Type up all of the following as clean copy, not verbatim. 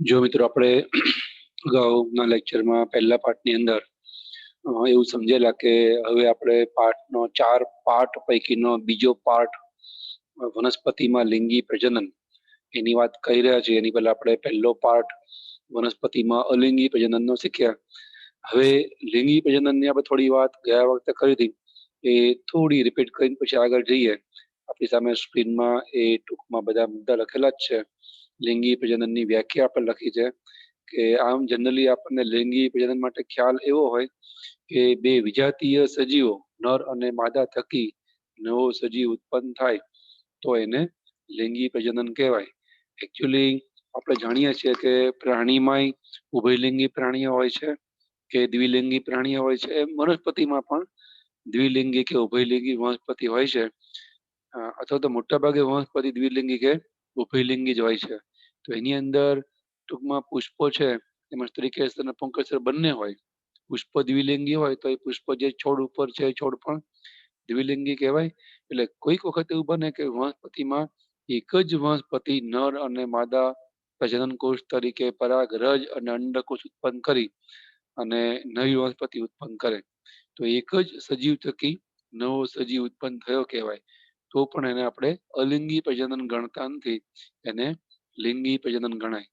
જો મિત્રો આપણે અગાઉના લેક્ચરમાં પહેલા પાર્ટની અંદર એવું સમજેલા કે હવે આપણે પાર્ટનો 4 પાર્ટ પૈકીનો બીજો પાર્ટ વનસ્પતિમાં લિંગી પ્રજનન એની વાત કહી રહ્યા છીએ. એની પહેલા આપણે પહેલો પાર્ટ વનસ્પતિમાં અલિંગી પ્રજનનનો શીખ્યા. હવે લિંગી પ્રજનનની આપણે થોડી વાત ગયા વખતે કરી હતી, એ થોડી રિપીટ કરીને પછી આગળ જઈએ. આપણી સામે સ્ક્રીનમાં એ ટૂંકમાં બધા મુદ્દા લખેલા જ છે. લિંગી પ્રજનનની વ્યાખ્યા આપણે લખી છે કે આમ જનરલી આપણને લિંગી પ્રજનન માટે ખ્યાલ એવો હોય કે બે વિજાતીય સજીવો નર અને માદા થકી નવો સજીવ ઉત્પન્ન થાય તો એને લિંગી પ્રજનન કહેવાય. એકચ્યુઅલી આપણે જાણીએ છીએ કે પ્રાણીમાંય ઉભયલિંગી પ્રાણીઓ હોય છે કે દ્વિલિંગી પ્રાણીઓ હોય છે. એમ વનસ્પતિમાં પણ દ્વિલિંગી કે ઉભયલિંગી વનસ્પતિ હોય છે, અથવા તો મોટા ભાગે વનસ્પતિ દ્વિલિંગી કે ઉભયલિંગી જ હોય છે. તો એની અંદર ટૂંકમાં પુષ્પો છે એમાં સ્ત્રીકેસર અને પુંકેસર બંને હોય. પુષ્પ દ્વિલિંગી હોય તો એ પુષ્પ જે છોડ ઉપર છે એ છોડ પણ દ્વિલિંગી કહેવાય. એટલે કોઈક વખત એવું બને કે વનસ્પતિમાં એક જ વનસ્પતિ નર અને માદા પ્રજનન કોષ તરીકે પરાગરજ અને અંડકોષ ઉત્પન્ન કરી અને નવી વનસ્પતિ ઉત્પન્ન કરે તો એક જ સજીવ થકી નવો સજીવ ઉત્પન્ન થયો કહેવાય. તો પણ એને આપણે અલિંગી પ્રજનન ગણતા નથી, એને લિંગી પ્રજનન ગણાય.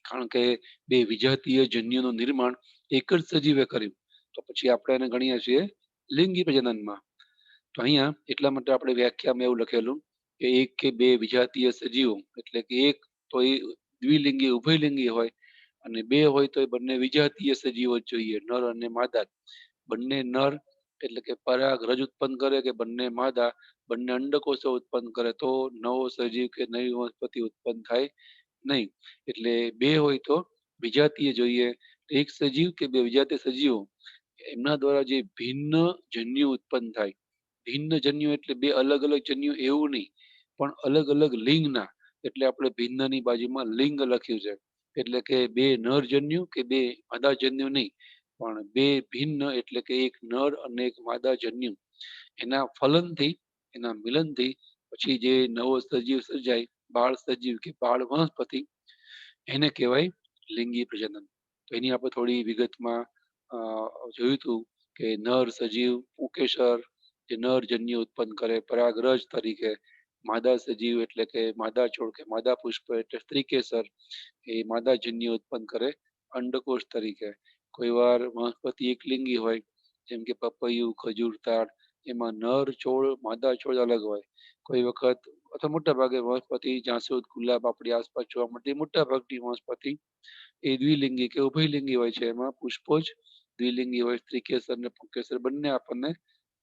કારણ કે બે વિજાતીય જન્યુનું નિર્માણ એક જ સજીવે કર્યું તો પછી આપણે એને ગણીએ છીએ લિંગી પ્રજનનમાં. તો અહીંયા એટલા માટે આપણે વ્યાખ્યામાં એવું લખેલું કે એક કે બે વિજાતીય સજીવો, એટલે કે એક તો એ દ્વિલિંગી ઉભયલિંગી હોય અને બે હોય તો એ બંને વિજાતીય સજીવો જ જોઈએ, નર અને માદા. બંને નર એટલે કે પરાગરજ ઉત્પન્ન કરે કે બંને માદા બંને અંડકોષો ઉત્પન્ન કરે તો નવો સજીવ કે નવી વનસ્પતિ ઉત્પન્ન થાય નહીં. એટલે બે હોય તો વિજાતીય જોઈએ. એક સજીવ કે બે વિજાતીય સજીવો એમના દ્વારા જે ભિન્ન જન્યુ ઉત્પન્ન થાય. ભિન્ન જન્યુ એટલે બે અલગ અલગ જન્યુ એવું નહીં, પણ અલગ અલગ લિંગના. એટલે આપણે ભિન્નની બાજુમાં લિંગ લખ્યું છે. એટલે કે બે નર જન્યુ કે બે માદા જન્યુ નહીં, પણ બે ભિન્ન એટલે કે એક નર અને એક માદા જન્યુ એના ફલનથી, એના મિલનથી પછી જે નવો સજીવ સર્જાય, બાળ સજીવ કે બાળ વનસ્પતિ, એને કહેવાય લિંગી પ્રજનન. તો એની આપણે થોડી વિગતમાં જોયું હતું કે નર સજીવ પુંકેસર જે નર જન્યુ ઉત્પન્ન કરે પરાગરજ તરીકે, માદા સજીવ એટલે કે માદા છોડ કે માદા પુષ્પ એટલે સ્ત્રીકેસર એ માદા જન્યુ ઉત્પન્ન કરે અંડકોષ તરીકે. કોઈ વાર વનસ્પતિ એકલિંગી હોય જેમ કે પપૈયું, ખજૂર, તાડ, એમાં નર છોડ માદા છોડ અલગ હોય. કોઈ વખત અથવા મોટા ભાગે વનસ્પતિ જાસૂદ, ગુલાબ આપણી આસપાસ જોવા મળતી મોટા ભાગની વનસ્પતિ એ દ્વિલિંગી કે ઉભયલિંગી હોય છે. એમાં પુષ્પો જ દ્વિલિંગી હોય, સ્ત્રીકેસર અને પુંકેસર બંને આપણને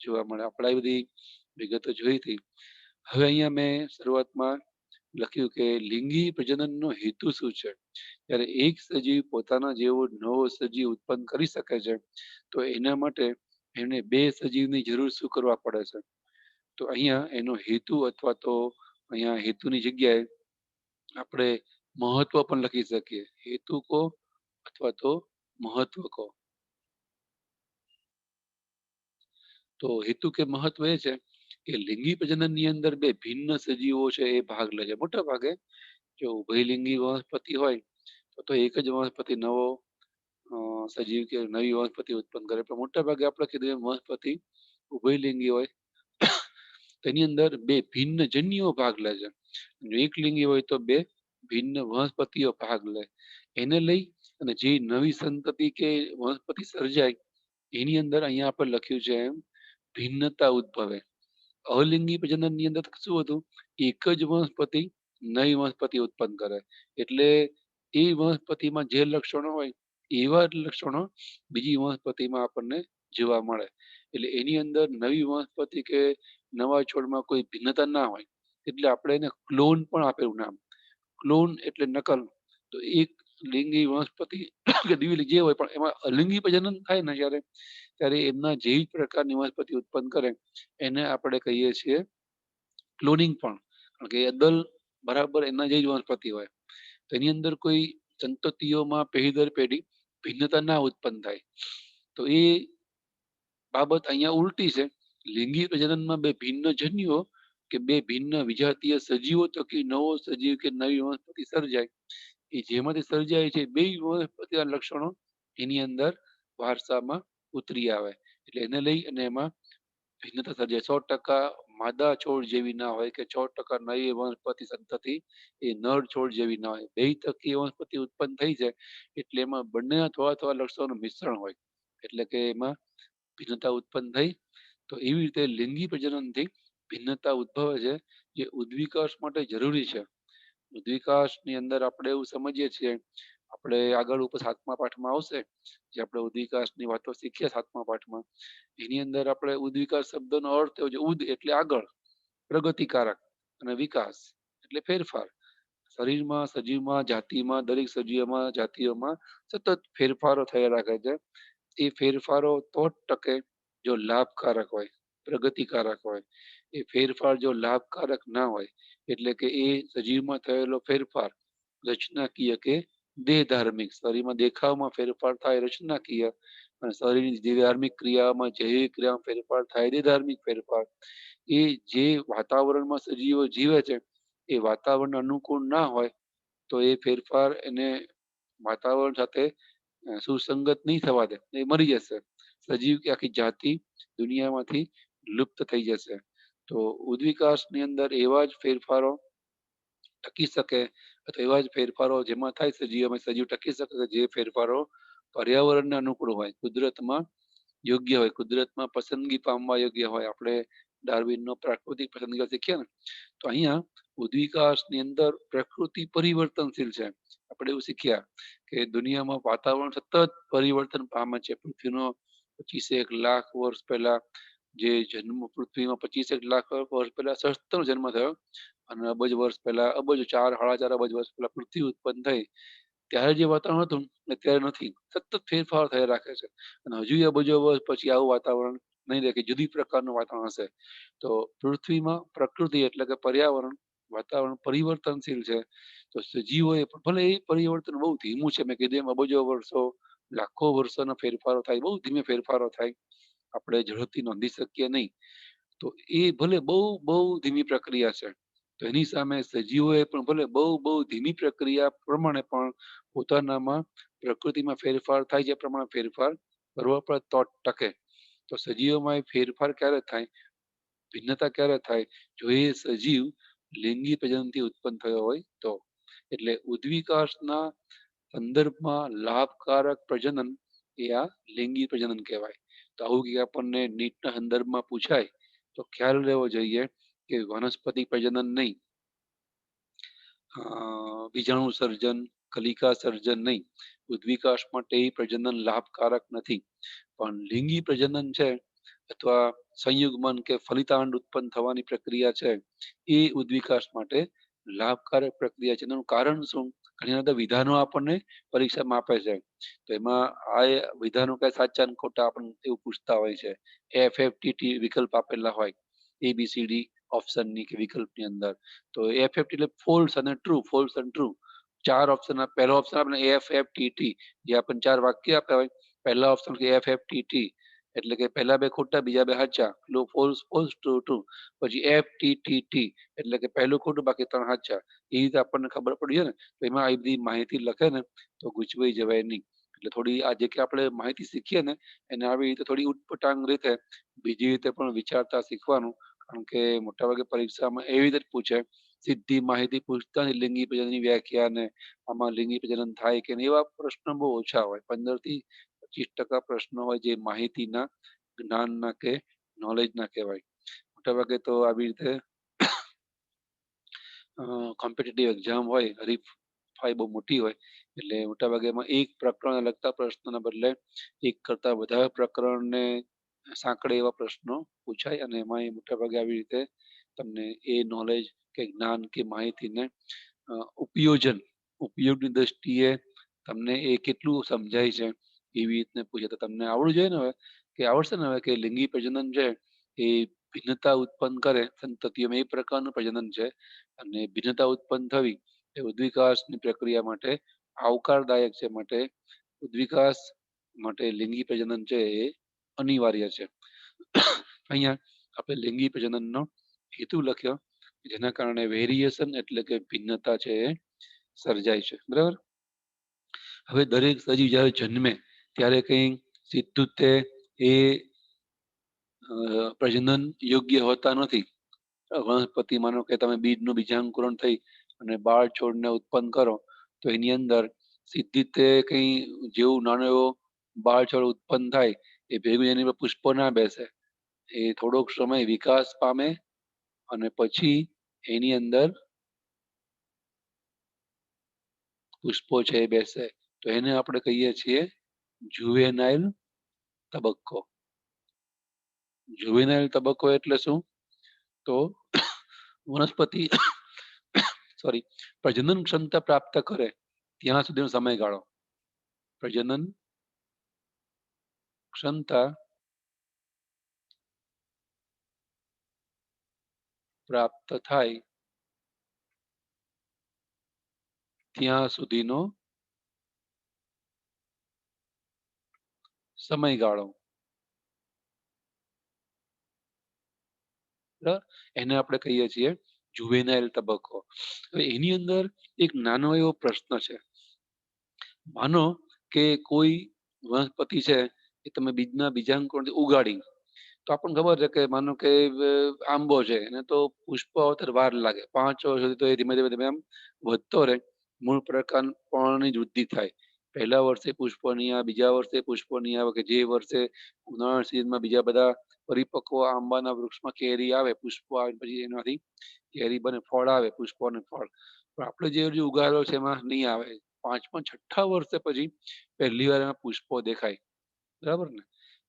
જોવા મળે. આપણે આ બધી વિગતો જોઈ હતી. હવે અહીંયા મેં શરૂઆતમાં લખ્યું કે લિંગી પ્રજનનનો હેતુ શું છે. ત્યારે એક સજીવ પોતાના જેવો નવો સજીવ ઉત્પન્ન કરી શકે છે તો એના માટે એને બે સજીવની જરૂર શું કરવા પડે છે. તો અહીંયા એનો હેતુ અથવા તો અહીંયા હેતુની જગ્યાએ આપણે મહત્વ પણ લખી શકીએ. હેતુ કો અથવા તો મહત્વ કો. તો હેતુ કે મહત્વ એ છે કે લિંગી પ્રજનનની અંદર બે ભિન્ન સજીવો છે એ ભાગ લે છે. મોટા ભાગે જો ઉભયલિંગી વનસ્પતિ હોય તો એક જ વનસ્પતિ નવો સજીવ કે નવી વનસ્પતિ ઉત્પન્ન કરે. પણ મોટા ભાગે આપણે કીધું એમ વનસ્પતિ ઉભયલિંગી હોય તેની અંદર બે ભિન્ન જન્યુઓ ભાગ લે છે. જો એકલિંગી હોય તો બે ભિન્ન વનસ્પતિઓ ભાગ લે. એને લઈ અને જે નવી સંતતિ કે વનસ્પતિ સર્જાય એની અંદર અહીંયા આપણે લખ્યું છે એમ ભિન્નતા ઉદ્ભવે. અલિંગી પ્રજનનની અંદર શું હતું, એક જ વનસ્પતિ નવી વનસ્પતિ ઉત્પન્ન કરે એટલે એ વનસ્પતિમાં જે લક્ષણો હોય એવા જ લક્ષણો બીજી વનસ્પતિમાં આપણને જોવા મળે. એટલે એની અંદર નવી વનસ્પતિ કે નવા છોડમાં કોઈ ભિન્નતા ના હોય એટલે આપણે એને ક્લોન પણ આપેલું નામ. ક્લોન એટલે નકલ. તો એક લિંગી વનસ્પતિ કે દ્વિલિંગી જે હોય પણ એમાં અલિંગી પ્રજનન થાય ને ત્યારે એમના જેવી જ પ્રકારની વનસ્પતિ ઉત્પન્ન કરે એને આપણે કહીએ છીએ ક્લોનિંગ પણ. કારણ કે અદલ બરાબર એના જેવી જ વનસ્પતિ હોય તો એની અંદર કોઈ સંતતિઓમાં પેઢી દર પેઢી ભિન્નતા ના ઉત્પન્ન થાય. તો એ બાબત અહીંયા ઉલટી છે. લિંગી પ્રજનનમાં બે ભિન્ન જન્યુઓ કે બે ભિન્ન વિજાતીય સજીવો થકી નવો સજીવ કે નવી વનસ્પતિ સર્જાય એ જેમાંથી સર્જાય છે બે વનસ્પતિના લક્ષણો એની અંદર વારસામાં ઉતરી આવે, એટલે એને લઈ અને એમાં ભિન્નતા સર્જાય. 100% માદા છોડ જેવી ના હોય કે 100% નવી વનસ્પતિ સંતતિ એ નર છોડ જેવી ના હોય. બે થકી વનસ્પતિ ઉત્પન્ન થઈ જાય એટલે એમાં બંનેના થોડા થોડા લક્ષણોનું મિશ્રણ હોય, એટલે કે એમાં ભિન્નતા ઉત્પન્ન થઈ. તો એવી રીતે લિંગી પ્રજનનથી ભિન્નતા ઉદ્ભવે છે, જે ઉદ્વિકાસ માટે જરૂરી છે. ઉદ્વિકાસની અંદર આપણે એવું સમજીએ છીએ, આપણે આગળ ઉપર 7મા પાઠમાં આવશે, જે આપણે ઉદ્વિકાસની વાતો શીખ્યા 7મા પાઠમાં, એની અંદર આપણે ઉદ્વિકાસ શબ્દનો અર્થ એવો છે, ઉદ એટલે આગળ, પ્રગતિકારક, અને વિકાસ એટલે ફેરફાર. શરીરમાં, સજીવમાં, જાતિમાં, દરેક સજીવમાં, જાતિઓમાં સતત ફેરફારો થયા રાખે છે. એ ફેરફારો તો જ ટકે જો લાભકારક હોય, પ્રગતિકારક હોય. એ ફેરફાર જો લાભકારક ના હોય, એટલે કે એ સજીવમાં થયેલો ફેરફાર રચનાકીય કે દેહ ધાર્મિક, શરીરમાં દેખાવમાં ફેરફાર થાય રચનાકીય, અને શરીરની ધાર્મિક ક્રિયામાં જૈવિક ક્રિયામાં ફેરફાર થાય તે ધાર્મિક ફેરફાર. એ જે વાતાવરણમાં સજીવો જીવે છે એ વાતાવરણ અનુકૂળ ના હોય તો એ ફેરફાર એને વાતાવરણ સાથે સુસંગત નહીં થવા દે, એ મરી જશે. સજીવ કે આખી જાતિ દુનિયામાંથી લુપ્ત થઈ જશે. તો ઉદ્વિકાસની અંદર એવા જ ફેરફારો ટકી શકે, અથવા એવા જ ફેરફારો જેમાં થાય સજીવમાં, સજીવ ટકી શકે જે ફેરફારો પર્યાવરણને અનુકૂળ હોય, કુદરતમાં યોગ્ય હોય, કુદરતમાં પસંદગી પામવા યોગ્ય હોય. આપણે ડાર્વિનનો પ્રાકૃતિક પસંદગી શીખ્યા ને, તો અહીંયા ઉદ્વિકાસની અંદર પ્રકૃતિ પરિવર્તનશીલ છે. આપણે એવું શીખ્યા કે દુનિયામાં વાતાવરણ સતત પરિવર્તન પામે છે. પૃથ્વીનો 25 લાખ વર્ષ પહેલા જે જન્મ, પૃથ્વીમાં 25 લાખ વર્ષ પહેલા સસ્તનો જન્મ થયો, અને અબજ વર્ષ પહેલા, અબજ 4 સાડા 4 અબજ વર્ષ પહેલા પૃથ્વી ઉત્પન્ન થઈ, ત્યારે જે વાતાવરણ હતું અત્યારે નથી. સતત ફેરફાર થયા રાખે છે, અને હજુ અબજો વર્ષ પછી આવું વાતાવરણ નહીં રહે, કે જુદી પ્રકારનું વાતાવરણ હશે. તો પૃથ્વીમાં પ્રકૃતિ એટલે કે પર્યાવરણ, વાતાવરણ પરિવર્તનશીલ છે. તો સજીવોએ ભલે એ પરિવર્તન બહુ ધીમું છે, મેં કીધું એમ અબજો વર્ષો, લાખો વર્ષોના ફેરફારો થાય, બહુ ધીમે ફેરફારો થાય, આપણે ઝડપથી નોંધી શકીએ નહીં. તો એ ભલે બહુ બહુ ધીમી પ્રક્રિયા છે, તો એની સામે સજીવોએ પણ ભલે બહુ બહુ ધીમી પ્રક્રિયા પ્રમાણે પણ પોતાનામાં પ્રકૃતિમાં ફેરફાર થાય છે પ્રમાણે ફેરફાર કરવા પડે તો જ ટકે. તો સજીવોમાં એ ફેરફાર ક્યારે થાય, ભિન્નતા ક્યારે થાય, જો એ સજીવ લિંગી પ્રજનનથી ઉત્પન્ન થયો હોય તો. એટલે ઉદ્વિકાસના સંદર્ભમાં લાભકારક પ્રજનન એ આ લિંગી પ્રજનન કહેવાય. તો આવું કે આપણને નીટના સંદર્ભમાં પૂછાય તો ખ્યાલ રહેવો જોઈએ કે વનસ્પતિ પ્રજનન નહીં, બીજાણુ સર્જન, કલિકા સર્જન નહીં, ઉદ્વિકાસ માટે એ પ્રજનન લાભકારક નથી. પણ લિંગી પ્રજનન છે, અથવા સંયુગ્મન કે ફલિતાંડ ઉત્પન્ન થવાની પ્રક્રિયા છે, એ ઉદ્વિકાસ માટે લાભકારક પ્રક્રિયા છે. એનું કારણ શું? ઘણી બધા વિધાનો આપણને પરીક્ષામાં આપે છે, તો એમાં આ વિધાનો કઈ સાચા ને ખોટા આપણને એવું પૂછતા હોય છે. FFTT વિકલ્પ આપેલા હોય, ABCD ઓપ્શનની કે વિકલ્પની અંદર. તો FFT એટલે ફોલ્સ અને ટ્રુ, ફોલ્સ અને ટ્રુ. 4 ઓપ્શન, પહેલો ઓપ્શન આપણે FFTT, જે આપણને 4 વાક્ય આપ્યા હોય, પહેલા ઓપ્શન કે FFTT એટલે કે પહેલા બે ખોટા બીજા બે સાચા, ફોલ્સ ફોલ્સ ટ્રુ ટ્રુ. પછી FTTT એટલે કે પહેલું ખોટું બાકી 3 સાચા. એ રીતે આપણને ખબર પડી જાય ને, તો એમાં આવી બધી માહિતી લખે ને તો ગૂંચવાઈ જવાય નહીં. એટલે થોડી આ જે કે આપણે માહિતી શીખીએ ને એને આવી રીતે થોડી ઉટપટાંગ રીતે બીજી રીતે પણ વિચારતા શીખવાનું. કારણ કે મોટાભાગે પરીક્ષામાં એવી રીતે જ પૂછે, સીધી માહિતી પૂછતા નથી. લિંગી પ્રજનનની વ્યાખ્યા ને આમાં લિંગી પ્રજનન થાય કે નહીં, એવા પ્રશ્નો બહુ ઓછા હોય. 15 થી 25% પ્રશ્નો હોય જે માહિતીના, જ્ઞાનના કે નોલેજના કહેવાય. મોટાભાગે તો આવી રીતે કોમ્પિટિટિવ એક્ઝામ હોય, હરીફાઈ બહુ મોટી હોય, એટલે મોટાભાગે એમાં એક પ્રકરણને લગતા પ્રશ્નોના બદલે એક કરતા વધારે પ્રકરણને સાંકળે એવા પ્રશ્નો પૂછાય, અને એમાં એ મોટાભાગે આવી રીતે તમને એ નોલેજ કે જ્ઞાન કે માહિતીને ઉપયોજન, ઉપયોગની દ્રષ્ટિએ તમને એ કેટલું સમજાય છે એવી રીતને પૂછે. તો તમને આવડવું જોઈએ ને હવે, કે આવડશે ને હવે કે લિંગી પ્રજનન છે એ ભિન્નતા ઉત્પન્ન કરે સંતતિઓમાં, એ પ્રકારનું પ્રજનન છે, અને ભિન્નતા ઉત્પન્ન થવી એ ઉદ્વિકાસની પ્રક્રિયા માટે આવકારદાયક છે. માટે ઉદ્વિકાસ માટે લિંગી પ્રજનન છે એ અનિવાર્ય છે. અહીંયા આપણે લિંગી પ્રજનનનો હેતુ લખ્યો, જેના કારણે વેરિએશન એટલે કે ભિન્નતા છે એ સર્જાય છે. બરાબર. હવે દરેક સજીવ જ્યારે જન્મે ત્યારે કઈ સીધું તે એ પ્રજનન યોગ્ય હોતા નથી. વનસ્પતિ માનો કે તમે બીજનું બીજાંકુરણ થઈ અને બાળ છોડને ઉત્પન્ન કરો તો એની અંદર સીધી તે કઈ જેવું નાનો એવો બાળ છોડ ઉત્પન્ન થાય એ ભેગું એની પર પુષ્પો ના બેસે. એ થોડોક સમય વિકાસ પામે અને પછી એની અંદર પુષ્પો છે એ બેસે. તો એને આપણે કહીએ છીએ જુવેનાઇલ તબક્કો. જુવેનાઇલ તબક્કો એટલે શું? તો વનસ્પતિ સોરી પ્રજનન ક્ષમતા પ્રાપ્ત કરે ત્યાં સુધીનો સમયગાળો. પ્રજનન ક્ષમતા પ્રાપ્ત થાય ત્યાં સુધીનો સમયગાળો. એને આપણે કહીએ છીએ જુવેનાઇલ તબક્કો. હવે એની અંદર એક નાનો એવો પ્રશ્ન છે. માનો કે કોઈ વનસ્પતિ છે એ તમે બીજના બીજાંકુરણથી ઉગાડી તો આપણને ખબર છે કે માનો કે આંબો છે એને તો પુષ્પ આવતા વાર લાગે 5 વર્ષ સુધી તો એ ધીમે ધીમે ધીમે આમ વધતો રહે. મૂળ પ્રકાર પર્ણની જ વૃદ્ધિ થાય. પહેલા વર્ષે પુષ્પ નહીં આવે, બીજા વર્ષે પુષ્પ નહીં આવે, કે જે વર્ષે ઉનાળા સિઝનમાં બીજા બધા પરિપક્વ આંબાના વૃક્ષમાં કેરી આવે, પુષ્પ આવે, પછી એનાથી કેરી બને, ફળ આવે, પુષ્પ અને ફળ. પણ આપણે જે ઉગાડેલો છે એમાં નહીં આવે. 5મા 6ઠ્ઠા વર્ષે પછી પહેલી વાર એમાં પુષ્પો દેખાય. બરાબર ને?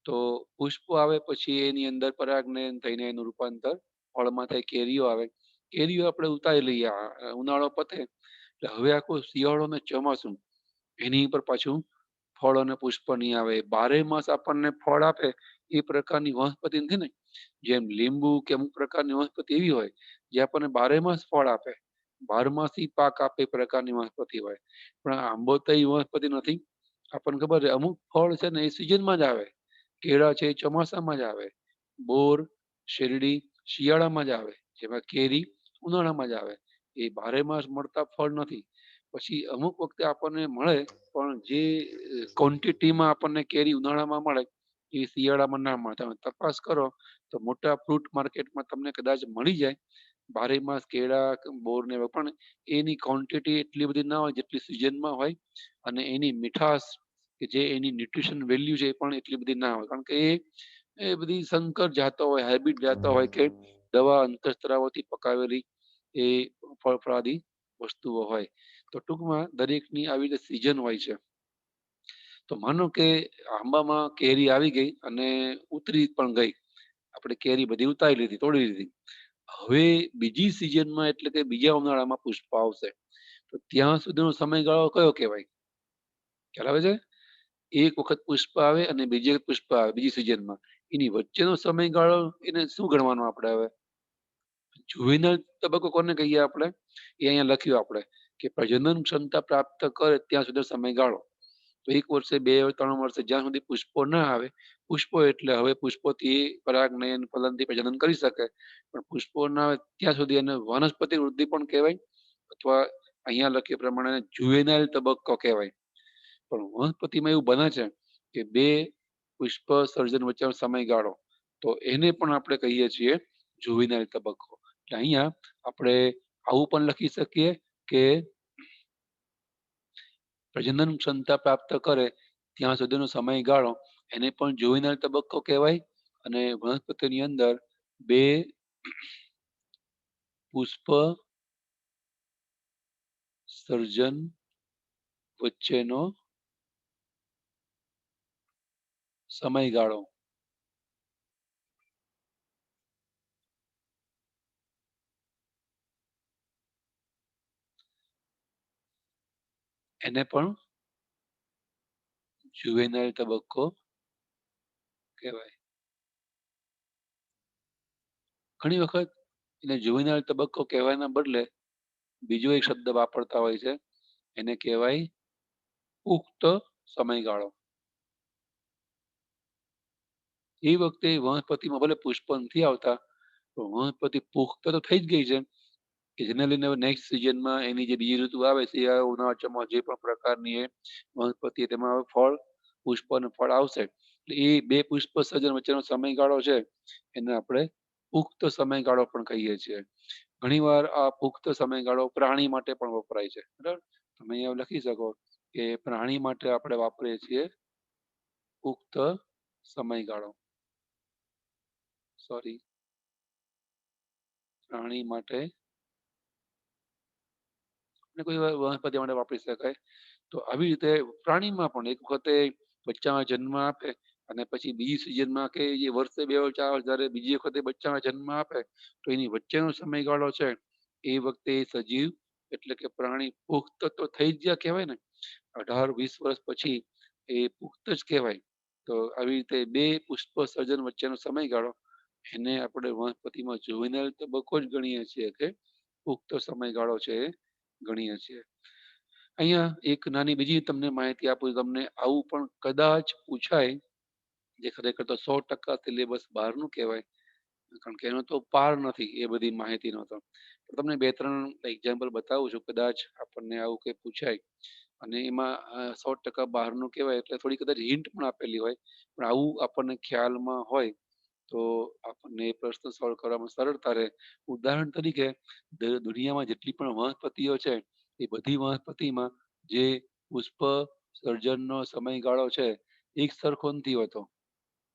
તો પુષ્પો આવે પછી એની અંદર પરાગનયન થઈને એનું રૂપાંતર ફળમાં થાય, કેરીઓ આવે. કેરીઓ આપણે ઉતારી લઈએ, ઉનાળો પતે એટલે હવે આખો શિયાળો ને ચોમાસું એની પર પાછું ફળ અને પુષ્પ નહીં આવે. 12 માસ આપણને ફળ આપે એ પ્રકારની વનસ્પતિ નથી ને. જેમ લીંબુ કે અમુક પ્રકારની વનસ્પતિ એવી હોય જે આપણને 12 માસ ફળ આપે, 12 માસી પાક આપે એ પ્રકારની વનસ્પતિ હોય. પણ આંબો તો એ વનસ્પતિ નથી. આપણને ખબર છે અમુક ફળ છે ને એ સિઝનમાં જ આવે. કેળા છે એ ચોમાસામાં જ આવે, બોર શેરડી શિયાળામાં જ આવે, જેમાં કેરી ઉનાળામાં જ આવે. એ 12 માસ મળતા ફળ નથી. પછી અમુક વખતે આપણને મળે પણ જે ક્વોન્ટિટીમાં આપણને કેરી ઉનાળામાં મળે એ શિયાળામાં ના મળે. તમે તપાસ કરો તો મોટા ફ્રૂટ માર્કેટમાં તમને કદાચ મળી જાય 12 માસ કેળા, બોર ને પણ એની ક્વોન્ટિટી એટલી બધી ના હોય જેટલી સિઝનમાં હોય. અને એની મીઠાશ કે જે એની ન્યુટ્રિશન વેલ્યુ છે એ પણ એટલી બધી ના હોય. કારણ કે એ બધી સંકર જાતો હોય, હાઇબ્રિડ જાતો હોય કે દવા અંતઃસ્ત્રાવોથી પકાવેલી એ ફળફળાદી વસ્તુઓ હોય. તો ટૂંકમાં દરેકની આવી રીતે સિઝન હોય છે. તો માનો કે આંબામાં કેરી આવી ગઈ અને ઉતરી પણ ગઈ, આપણે કેરી બધી ઉતારી લીધી, તોડી લીધી. હવે બીજી સિઝનમાં એટલે કે બીજા ઉનાળામાં પુષ્પ આવશે. તો ત્યાં સુધીનો સમયગાળો કયો કહેવાય? ખ્યાલ આવે છે? એક વખત પુષ્પ આવે અને બીજી વખત પુષ્પ આવે બીજી સિઝનમાં, એની વચ્ચેનો સમયગાળો એને શું ગણવાનો આપણે હવે? જુવેનાઇલ તબક્કો કોને કહીએ આપણે? એ અહીંયા લખ્યું આપણે કે પ્રજનન ક્ષમતા પ્રાપ્ત કરે ત્યાં સુધી સમયગાળો. તો 1 વર્ષે, 2, 3 વર્ષે જ્યાં સુધી પુષ્પો ના આવે, પુષ્પો એટલે હવે પુષ્પોથી પરાગનયન ફલનથી પ્રજનન કરી શકે. પણ પુષ્પો ના આવે ત્યાં સુધી એને વનસ્પતિ વૃદ્ધિ પણ કહેવાય, અથવા અહીંયા લખ્યા પ્રમાણે જુવેનાઇલ તબક્કો કહેવાય. પણ વનસ્પતિમાં એવું બને છે કે 2 પુષ્પ સર્જન વચ્ચેનો સમયગાળો, તો એને પણ આપણે કહીએ છીએ જુવેનાઇલ તબક્કો. એટલે અહીંયા આપણે આવું પણ લખી શકીએ કે પ્રજનન ક્ષમતા પ્રાપ્ત કરે ત્યાં સુધીનો સમયગાળો એને પણ જુવેનાઇલ તબક્કો કહેવાય. અને વનસ્પતિની અંદર 2 પુષ્પ સર્જન વચ્ચેનો સમયગાળો એને પણ જુવેનાઇલ તબક્કો કહેવાય. ઘણી વખત એને જુવેનાઇલ તબક્કો કહેવાના બદલે બીજો એક શબ્દ વાપરતા હોય છે, એને કહેવાય પુખ્ત સમયગાળો. એ વખતે વનસ્પતિમાં ભલે પુષ્પ નથી આવતા, પણ વનસ્પતિ પુખ્ત તો થઈ જ ગઈ છે. કે જેને લઈને નેક્સ્ટ સિઝનમાં એની જે બીજી ઋતુ આવે શિયાળો ઉનાળો ચોમાસું જે પણ પ્રકારની એ વનસ્પતિ તેમાં હવે ફળ પુષ્પ અને ફળ આવશે એટલે એ બે પુષ્પ સર્જન વચ્ચેનો સમયગાળો છે એને આપણે પુખ્ત સમયગાળો પણ કહીએ છીએ. ઘણીવાર આ પુખ્ત સમયગાળો પ્રાણી માટે પણ વપરાય છે. બરાબર, તમે અહીંયા લખી શકો કે પ્રાણી માટે આપણે વાપરીએ છીએ પુખ્ત સમયગાળો. સોરી, પ્રાણી માટે અને કોઈ વાર વનસ્પતિ માટે વાપરી શકાય. તો આવી રીતે પ્રાણીમાં પણ એક વખતે બચ્ચામાં જન્મ આપે અને પછી બીજી સિઝનમાં કે જે વર્ષે 2 4 જ્યારે બીજી વખતે બચ્ચામાં જન્મ આપે તો એની વચ્ચેનો સમયગાળો છે એ વખતે એ સજીવ એટલે કે પ્રાણી પુખ્ત તો થઈ જ ગયા કહેવાય ને. 18 20 વર્ષ પછી એ પુખ્ત જ કહેવાય. તો આવી રીતે બે પુષ્પ સર્જન વચ્ચેનો સમયગાળો એને આપણે વનસ્પતિમાં જુવેનાઇલ તબક્કો જ ગણીએ છીએ કે પુખ્ત સમયગાળો છે એ ગણીએ છીએ. અહીંયા એક નાની બીજી તમને માહિતી આપું, તમને આવું પણ કદાચ પૂછાય જે ખરેખર તો 100% સિલેબસ બહારનું કહેવાય કારણ કે એનો તો પાર નથી એ બધી માહિતીનો તો. તમને 2 3 એક્ઝામ્પલ બતાવું છું, કદાચ આપણને આવું કંઈ પૂછાય અને એમાં 100% બહારનું કહેવાય એટલે થોડી કદાચ હિન્ટ પણ આપેલી હોય પણ આવું આપણને ખ્યાલમાં હોય તો આપણને એ પ્રશ્ન સોલ્વ કરવામાં સરળતા રહે. ઉદાહરણ તરીકે દુનિયામાં જેટલી પણ વનસ્પતિઓ છે એ બધી વનસ્પતિમાં જે પુષ્પ સર્જનનો સમયગાળો છે એક સરખો નથી હોતો.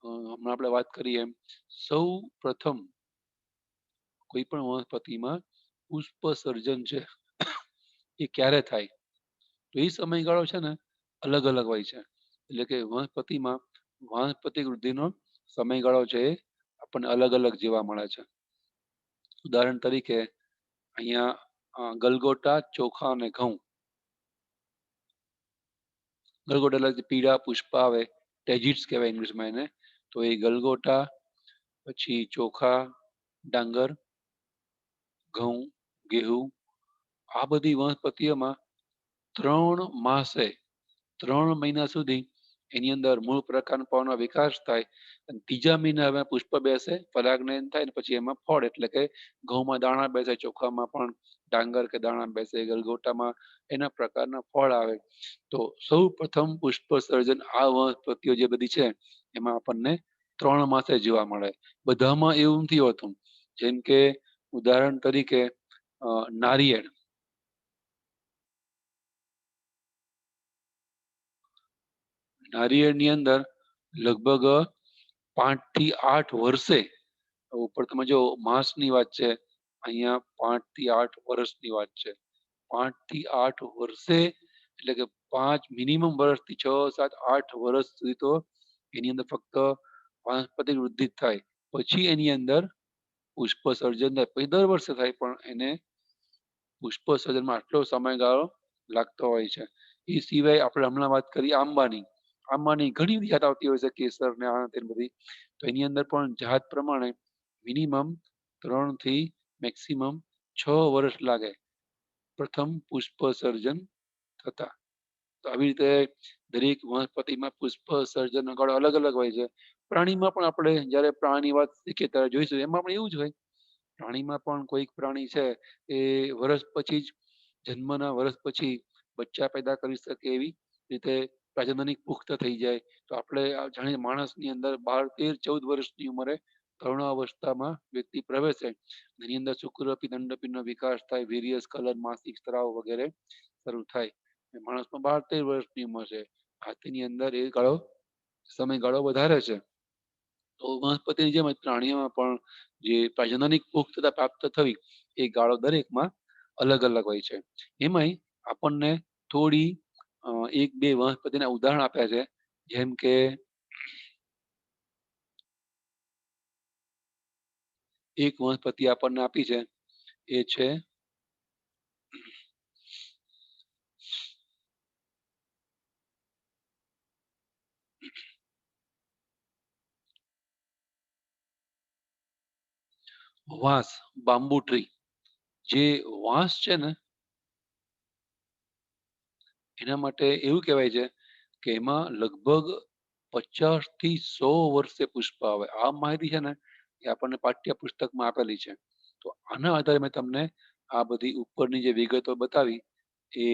હમણાં આપણે વાત કરીએ એમ સૌ પ્રથમ કોઈ પણ વનસ્પતિમાં પુષ્પ સર્જન છે એ ક્યારે થાય તો એ સમયગાળો છે ને અલગ અલગ હોય છે. એટલે કે વનસ્પતિમાં વાનસ્પતિક વૃદ્ધિનો સમયગાળો છે એ આપણને અલગ અલગ જોવા મળે છે. ઉદાહરણ તરીકે અહીંયા ગલગોટા, ચોખા અને ઘઉં. ગલગોટા એટલે જે પીળા પુષ્પ આવે ટેજીટ્સ કહેવાય ઇંગ્લિશમાં એને. તો એ ગલગોટા, પછી ચોખા, ડાંગર, ઘઉં, ગેહું આ બધી વનસ્પતિઓમાં 3 માસે 3 મહિના સુધી એની અંદર મૂળ પ્રકાંડનો વિકાસ થાય અને ત્રીજા મહિનામાં પુષ્પ બેસે, પરાગનયન થાય ને પછી એમાં ફળ એટલે કે ઘઉંમાં દાણા બેસે, ચોખામાં પણ ડાંગર કે દાણા બેસે, ગલગોટામાં એના પ્રકારના ફળ આવે. તો સૌ પ્રથમ પુષ્પ સર્જન આ વનસ્પતિઓ જે બધી છે એમાં આપણને 3 માસે જોવા મળે. બધામાં એવું નથી હોતું. જેમ કે ઉદાહરણ તરીકે નારિયેળ. નારિયેળની અંદર લગભગ 5 થી 8 વર્ષે ઉપર તમે જો માસની વાત છે, અહીંયા 5 થી 8 વર્ષની વાત છે. 5 થી 8 વર્ષે એટલે કે 5 મિનિમમ વર્ષથી 6 7 8 વર્ષ સુધી તો એની અંદર ફક્ત વાનસ્પતિક વૃદ્ધિ જ થાય. પછી એની અંદર પુષ્પ સર્જન થાય. પછી દર વર્ષે થાય પણ એને પુષ્પ સર્જનમાં આટલો સમયગાળો લાગતો હોય છે. એ સિવાય આપણે હમણાં વાત કરી આંબાની. આંબાની ઘણી બધી જાત આવતી હોય છે, કેસર ને આ તે બધી. તો એની અંદર પણ જાત પ્રમાણે મિનિમમ 3 થી મેક્સિમમ 6 વર્ષ લાગે પ્રથમ પુષ્પ સર્જન થતા. તો આવી રીતે દરેક વનસ્પતિમાં પુષ્પ સર્જનનો ગાળો અલગ અલગ હોય છે. પ્રાણીમાં પણ આપણે જ્યારે પ્રાણી વાત શીખીએ ત્યારે જોઈશું એમાં પણ એવું જ હોય. પ્રાણીમાં પણ કોઈક પ્રાણી છે એ વર્ષ પછી જ જન્મના વર્ષ પછી બચ્ચા પેદા કરી શકે એવી રીતે પ્રજનનિક પુખ્ત થઈ જાય. તો આપણે જાણીએ માણસની અંદર 12 13 14 વર્ષની ઉંમરે તરુણાવસ્થામાં વ્યક્તિ પ્રવેશે. એની અંદર શુક્રપિંડ અંડપિંડનો વિકાસ થાય, વીર્ય સ્ખલન, માસિક સ્ત્રાવ વગેરે શરૂ થાય. માણસમાં 12 13 વર્ષની ઉંમર છે. હાથીની અંદર એ ગાળો સમયગાળો વધારે છે. તો વનસ્પતિની જેમ જ પ્રાણીઓમાં પણ જે પ્રજનનિક પુખ્તતા પ્રાપ્ત થવી એ ગાળો દરેકમાં અલગ અલગ હોય છે. એમાંય આપણને થોડી એક બે વનસ્પતિના ઉદાહરણ આપ્યા છે. જેમ કે એક વનસ્પતિ આપણને આપી છે એ છે વાંસ, બાંબુ ટ્રી. જે વાંસ છે ને એના માટે એવું કહેવાય છે કે એમાં લગભગ 50 થી 100 વર્ષે પુષ્પ આવે. આ માહિતી છે ને એ આપણને પાઠ્યપુસ્તકમાં આપેલી છે. તો આના આધારે મેં તમને આ બધી ઉપરની જે વિગતો બતાવી એ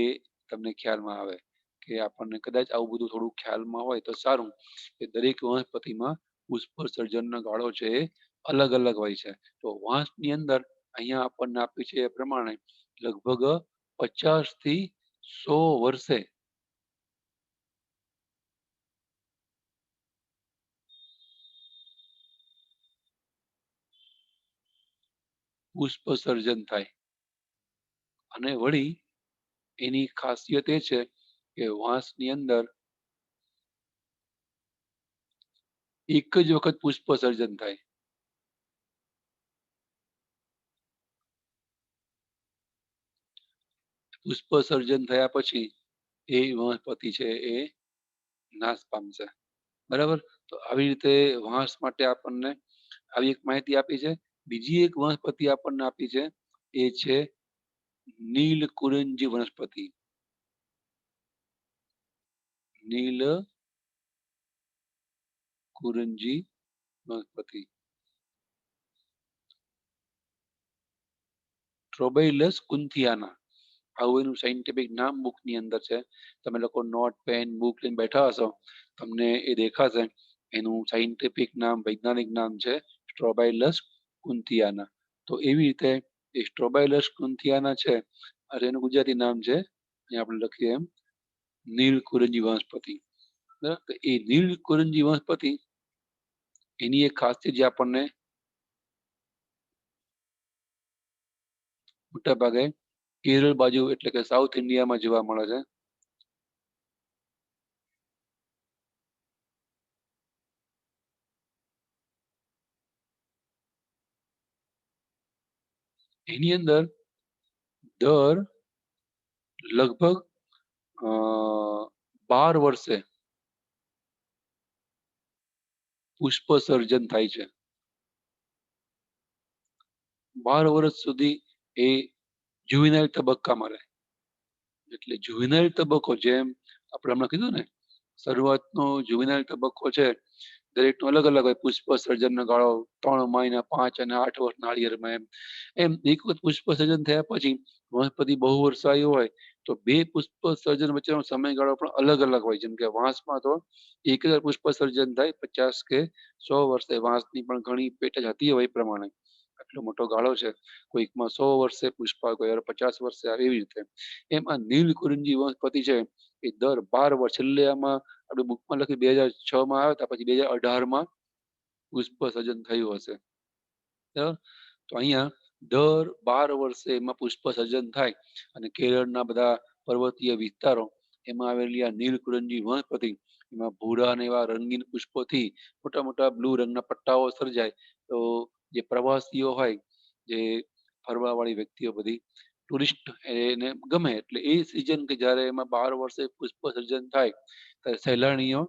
તમને ખ્યાલમાં આવે કે આપણને કદાચ આવું બધું થોડું ખ્યાલમાં હોય તો સારું કે દરેક વનસ્પતિમાં પુષ્પ સર્જનનો ગાળો છે એ અલગ અલગ હોય છે. તો વાંસની અંદર અહીંયા આપણને આપ્યું છે એ પ્રમાણે લગભગ 50 થી 100 વર્ષે પુષ્પ સર્જન થાય. અને વળી એની ખાસિયત એ છે કે વાંસની અંદર એક જ વખત પુષ્પ સર્જન થાય. પુષ્પ સર્જન થયા પછી એ વનસ્પતિ છે એ નાશ પામશે. બરાબર. તો આવી રીતે વાંસ માટે આપણને આવી એક માહિતી આપી છે. બીજી એક વનસ્પતિ આપણને આપી છે એ છે નીલકુરંજી વનસ્પતિ. નીલકુરંજી વનસ્પતિ ટ્રોબેઇલસ કુન્થિયાના આવું એનું સાયન્ટિફિક નામ બુક ની અંદર છે. તમે લોકો નોટ પેન બુક લઈને બેઠા હશો તમને એ દેખાશે. એનું સાયન્ટિફિક નામ વૈજ્ઞાનિક નામ છે સ્ટ્રોબાઇલસ કુન્થિયાના. તો એવી રીતે એ સ્ટ્રોબાઇલસ કુન્થિયાના છે અને એનું ગુજરાતી નામ છે અહીંયા આપણે લખીએ એમ નીલકુરંજી વનસ્પતિ. બરાબર. તો એ નીલકુરંજી વનસ્પતિ એની એક ખાસિયત જે આપણને મોટા ભાગે કેરળ બાજુ એટલે કે સાઉથ ઇન્ડિયામાં જોવા મળે છે. એની અંદર દર લગભગ 12 વર્ષે પુષ્પ સર્જન થાય છે. 12 વર્ષ સુધી એ જુવેનાઇલ તબક્કામાં રહે. એટલે જુવેનાઇલ તબક્કો જેમ આપણે હમણાં કીધું ને શરૂઆતનો જુવેનાઇલ તબક્કો છે દરેકનો અલગ અલગ હોય. પુષ્પ સર્જનનો ગાળો 3 મહિના 5 અને 8 વર્ષ નાળિયેરમાં એમ એમ એક વખત પુષ્પ સર્જન થયા પછી વનસ્પતિ બહુ વર્ષાયુ હોય તો બે પુષ્પ સર્જન વચ્ચેનો સમયગાળો પણ અલગ અલગ હોય. જેમ કે વાંસમાં તો એક જ પુષ્પ સર્જન થાય 50 કે 100 વર્ષે. વાંસની પણ ઘણી પેટજ હતી હોય એ પ્રમાણે આટલો મોટો ગાળો છે. કોઈકમાં 100 વર્ષે પુષ્પ આવે, કોઈ વાર 50 વર્ષે આવે એવી રીતે. એમ આ નીલકુરંજી વનસ્પતિ છે એ દર 12 વર્ષ છેલ્લે આમાં આપણે બુકમાં લખી 2006 માં આવ્યા હતા પછી 2018 માં પુષ્પ સર્જન થયું હશે. બરાબર. તો અહીંયા દર 12 વર્ષે એમાં પુષ્પ સર્જન થાય અને કેરળના બધા પર્વતીય વિસ્તારો એમાં આવેલી આ નીલકુરંજી વનસ્પતિ એમાં ભૂરા અને એવા રંગીન પુષ્પોથી મોટા મોટા બ્લુ રંગના પટ્ટાઓ સર્જાય. તો જે પ્રવાસીઓ હોય જે ફરવા વાળી વ્યક્તિઓ બધી ટુરિસ્ટ એને ગમે એટલે એ સિઝન કે જ્યારે એમાં 12 વર્ષે પુષ્પ સર્જન થાય ત્યારે સહેલાણીઓ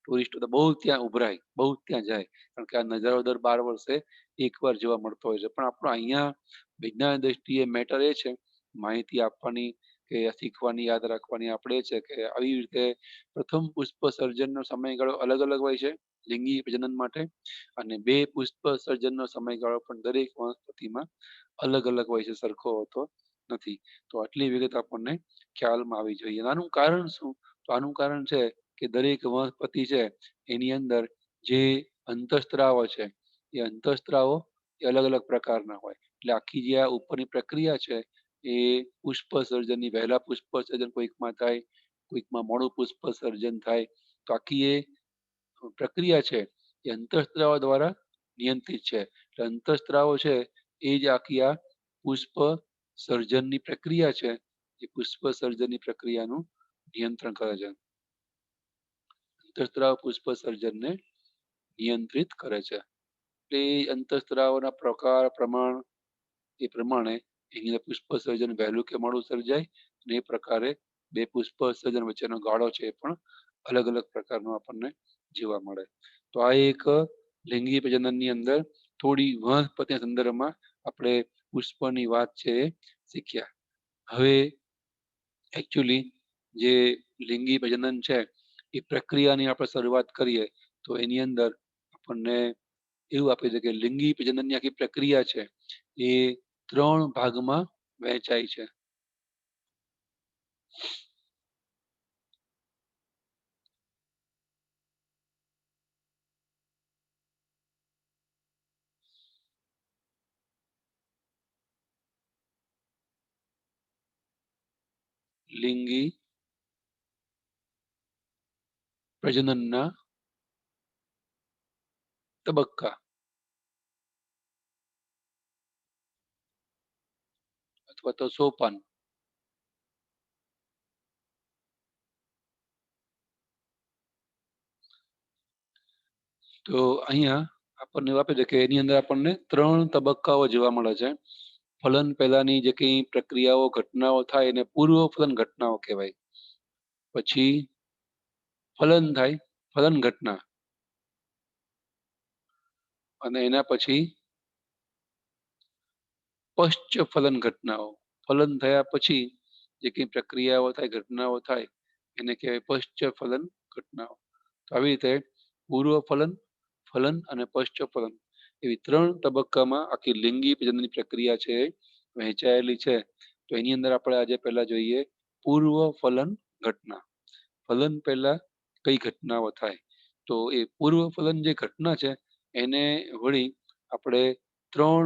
ટુરિસ્ટો તો બહુ ત્યાં ઉભરાય બહુ ત્યાં જાય કારણ કે આ નજારો દર 12 વર્ષે એકવાર જોવા મળતો હોય છે. પણ આપણો અહીંયા વિજ્ઞાન દ્રષ્ટિએ મેટર એ છે માહિતી આપવાની કે શીખવાની યાદ રાખવાની આપણે છે કે આવી રીતે પ્રથમ પુષ્પ સર્જનનો સમયગાળો અલગ અલગ હોય છે લિંગી પ્રજનન માટે અને બે પુષ્પ સર્જનનો સમયગાળો પણ દરેક વનસ્પતિમાં અલગ અલગ હોય છે, સરખો હોતો નથી. તો આટલી વિગત આપણને ખ્યાલમાં આવી જોઈએ. આનું કારણ શું? તો આનું કારણ છે કે દરેક વનસ્પતિ છે એની અંદર જે અંતઃસ્ત્રાવો છે એ અંતઃસ્ત્રાવો એ અલગ અલગ પ્રકારના હોય. એટલે આખી જે આ ઉપરની પ્રક્રિયા છે એ પુષ્પ સર્જનની વહેલા પુષ્પ સર્જન કોઈકમાં થાય, કોઈકમાં મોડું પુષ્પ સર્જન થાય. તો આખી એ પ્રક્રિયા છે એ અંતઃસ્ત્રાવો દ્વારા નિયંત્રિત છે. એટલે અંતઃસ્ત્રાવો છે એ જ આખી આ પુષ્પ સર્જનની પ્રક્રિયા છે એ પુષ્પ સર્જનની પ્રક્રિયાનું નિયંત્રણ કરે છે. અંતઃસ્ત્રાવ પુષ્પ સર્જનને નિયંત્રિત કરે છે. એટલે એ અંતઃસ્ત્રાવોના પ્રકાર પ્રમાણ એ પ્રમાણે એની અંદર પુષ્પ સર્જન વહેલું કે મોડું સર્જાય અને એ પ્રકારે બે પુષ્પ સર્જન વચ્ચેનો ગાળો છે એ પણ અલગ અલગ પ્રકારનો આપણને જોવા મળે. તો આ એક લિંગી પ્રજનનની અંદર થોડી વનસ્પતિના સંદર્ભમાં આપણે પુષ્પની વાત છે એ શીખ્યા. હવે એકચ્યુઅલી જે લિંગી પ્રજનન છે એ પ્રક્રિયાની આપણે શરૂઆત કરીએ તો એની અંદર આપણને એવું આપે છે કે લિંગી પ્રજનનની આખી પ્રક્રિયા છે એ 3 ભાગમાં વહેંચાય છે. લિંગી પ્રજનનના તબક્કા અથવા તો સોપાન. તો અહીંયા આપણને આપે છે કે એની અંદર આપણને 3 તબક્કાઓ જોવા મળે છે. ફલન પહેલાની જે કઈ પ્રક્રિયાઓ ઘટનાઓ થાય એને પૂર્વ ફલન ઘટનાઓ કહેવાય. પછી ફલન થાય, ફલન ઘટના, અને એના પછી પશ્ચ ફલન ઘટનાઓ. ફલન થયા પછી જે કઈ પ્રક્રિયાઓ થાય, ઘટનાઓ થાય એને કહેવાય પશ્ચ ફલન ઘટનાઓ. તો આવી રીતે પૂર્વ ફલન, ફલન અને પશ્ચ ફલન એવી 3 તબક્કામાં આખી લિંગી પ્રજનનની પ્રક્રિયા છે એ વહેંચાયેલી છે. તો એની અંદર આપણે આજે પહેલા જોઈએ પૂર્વ ફલન ઘટના. ફલન પહેલા કઈ ઘટનાઓ થાય, તો એ પૂર્વ ફલન જે ઘટના છે એને વળી આપણે 2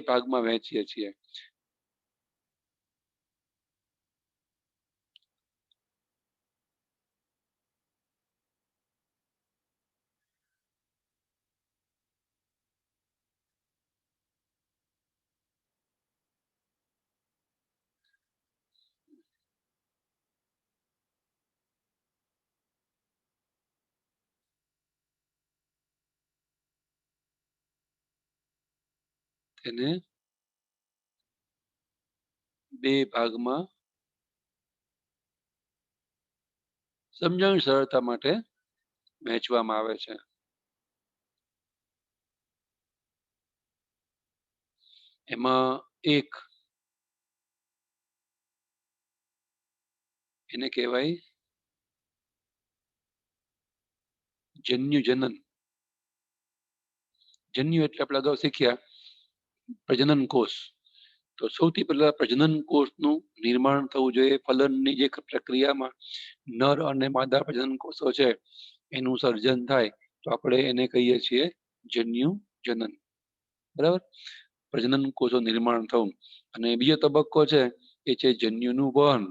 ભાગમાં વહેંચીએ છીએ. તેને 2 ભાગમાં સમજણ સરળતા માટે વહેંચવામાં આવે છે. એમાં એક એને કહેવાય જન્યુ જનન. જન્યુ એટલે આપણે અગાઉ શીખ્યા પ્રજનન કોષ. તો સૌથી પહેલા પ્રજનન કોષનું નિર્માણ થવું જોઈએ. ફલનની જે પ્રક્રિયામાં નર અને માદા પ્રજનન કોષો છે એનું સર્જન થાય તો આપણે એને કહીએ છીએ જન્યુ જનન. બરાબર. પ્રજનન કોષો નિર્માણ થવું. અને બીજો તબક્કો છે એ છે જન્યુનું વહન.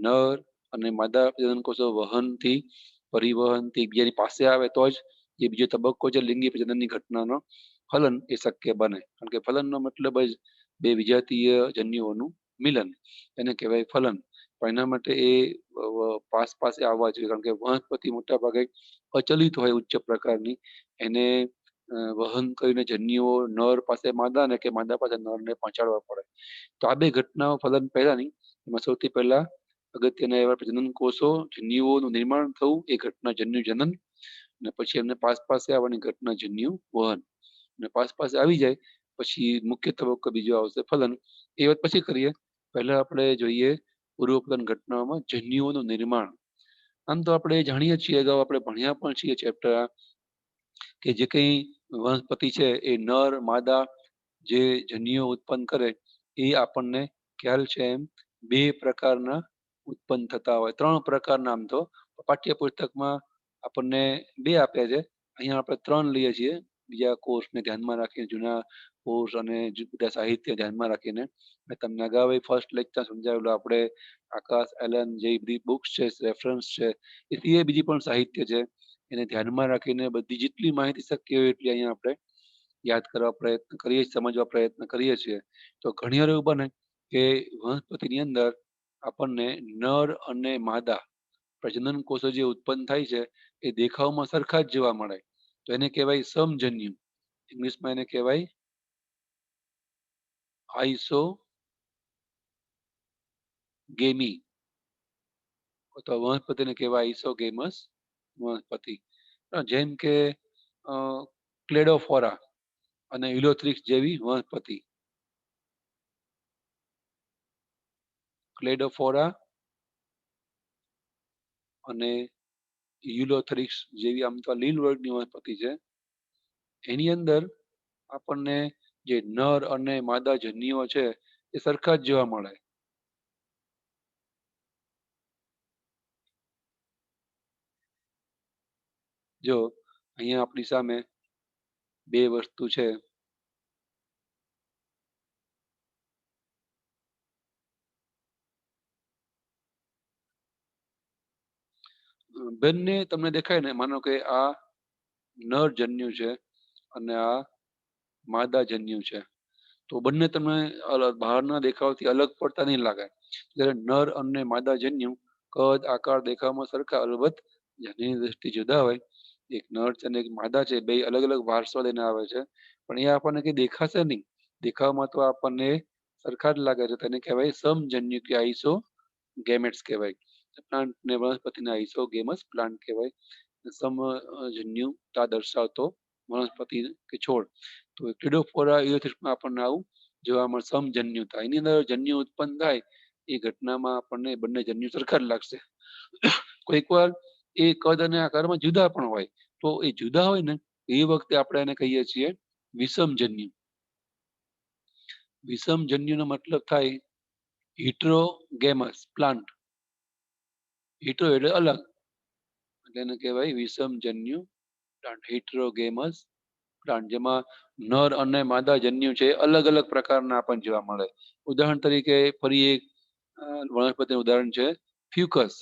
નર અને માદા પ્રજનન કોષો વહનથી, પરિવહનથી એકબીજાની પાસે આવે તો જ એ બીજો તબક્કો છે લિંગી પ્રજનનની ઘટનાનો ફલન એ શક્ય બને. કારણ કે ફલનનો મતલબ જ 2 વિજાતીય જન્યુઓનું મિલન, એને કહેવાય ફલન. પણ એના માટે એ પાસે આવવા જોઈએ. કારણ કે વનસ્પતિ મોટા ભાગે અચલિત હોય ઉચ્ચ પ્રકારની, એને વહન કરીને જન્યુઓ નર પાસે માદા ને કે માદા પાસે નરને પહોંચાડવા પડે. તો આ 2 ઘટનાઓ ફલન પહેલાની, એમાં સૌથી પહેલા અગત્યના એવા પ્રજનન કોષો જન્યુઓનું નિર્માણ થવું એ ઘટના જન્યુ જનન, અને પછી એમને પાસે આવવાની ઘટના જન્યુ વહન. અને પાસે આવી જાય પછી મુખ્ય તબક્કો બીજો આવશે ફલન. એ વાત પછી કરીએ. પહેલા આપણે જોઈએ પૂર્વ ફલન ઘટનાઓમાં જન્યુઓનું નિર્માણ. આમ તો આપણે જાણીએ છીએ, અગાઉ આપણે ભણ્યા પણ છીએ ચેપ્ટર કે જે કઈ વનસ્પતિ છે એ નર માદા જે જન્યુઓ ઉત્પન્ન કરે એ આપણને ખ્યાલ છે એમ 2 પ્રકારના ઉત્પન્ન થતા હોય. 3 પ્રકારના આમ તો પાઠ્યપુસ્તકમાં આપણને 2 આપ્યા છે, અહીંયા આપણે 3 લઈએ છીએ. બીજા કોર્સને ધ્યાનમાં રાખીને, જૂના કોર્સ અને બધા સાહિત્ય ધ્યાનમાં રાખીને મેં તમને અગાઉ ફર્સ્ટ લેક્ચર સમજાવેલું. આપણે આકાશ એલન જે બધી બુક્સ છે, રેફરન્સ છે, એ સિવાય બીજી પણ સાહિત્ય છે એને ધ્યાનમાં રાખીને બધી જેટલી માહિતી શક્ય હોય એટલી અહીંયા આપણે યાદ કરવા પ્રયત્ન કરીએ, સમજવા પ્રયત્ન કરીએ છીએ. તો ઘણી વાર એવું બને કે વનસ્પતિની અંદર આપણને નર અને માદા પ્રજનન કોષો જે ઉત્પન્ન થાય છે એ દેખાવમાં સરખા જ જોવા મળે. તો એને કહેવાય સમજન્યુ. ઇંગ્લિશમાં એને કહેવાય આઇસોગેમી, અથવા વનસ્પતિને કહેવાય આઇસોગેમસ વનસ્પતિ. જેમ કે ક્લેડોફોરા અને યુલોથ્રિક્સ જેવી વનસ્પતિ. ક્લેડોફોરા અને યુલોથ્રિક્સ જેવી આમ તો લીલ વર્ગની વનસ્પતિ છે. એની અંદર આપણને જે નર અને માદા જન્યુઓ છે એ સરખા જ જોવા મળે. જો અહીંયા આપણી સામે બે વસ્તુ છે, બંને તમને દેખાય ને, માનો કે આ નર જન્યુ છે અને આ માદા જન્યુ છે, તો બંને તમને બહારના દેખાવથી અલગ પડતા નહીં લાગે. જ્યારે નર અને માદા જન્યુ કદ, આકાર, દેખાવમાં સરખા, અલબત્ત જન્યુની દ્રષ્ટિ જુદા હોય. એક નર છે અને એક માદા છે, બે અલગ અલગ વારસો લઈને આવે છે, પણ એ આપણને કઈ દેખાશે નહીં. દેખાવમાં તો આપણને સરખા જ લાગે છે. તેને કહેવાય સમજન્યુ કે આઈસો ગેમેટ્સ કહેવાય. પ્લાન્ટ ને વનસ્પતિના આઈસો ગેમસ પ્લાન્ટ કહેવાય. સમજન્યુતા દર્શાવતો વનસ્પતિ કે છોડ. તો ક્લિડોફોરા ઇયોથિસમાં આપણને આવું જોવા મળે, સમજન્યુતા. એની અંદર જન્યુ ઉત્પન્ન થાય એ ઘટનામાં આપણને બંને જન્યુ સરખા જ લાગશે. કોઈક વાર એ કદ અને આકારમાં જુદા પણ હોય, તો એ જુદા હોય ને એ વખતે આપણે એને કહીએ છીએ વિષમજન્યુ. વિષમજન્યુનો મતલબ થાય હિટ્રોગેમસ પ્લાન્ટ. હિટ્રો એટલે અલગ, એટલે એને કહેવાય વિષમજન્યુ પ્લાન્ટ, હિટ્રોગેમસ પ્લાન્ટ, જેમાં નર અને માદા જન્યુ છે અલગ અલગ પ્રકારના આપણને જોવા મળે. ઉદાહરણ તરીકે ફરી એક વનસ્પતિનું ઉદાહરણ છે ફ્યુકસ.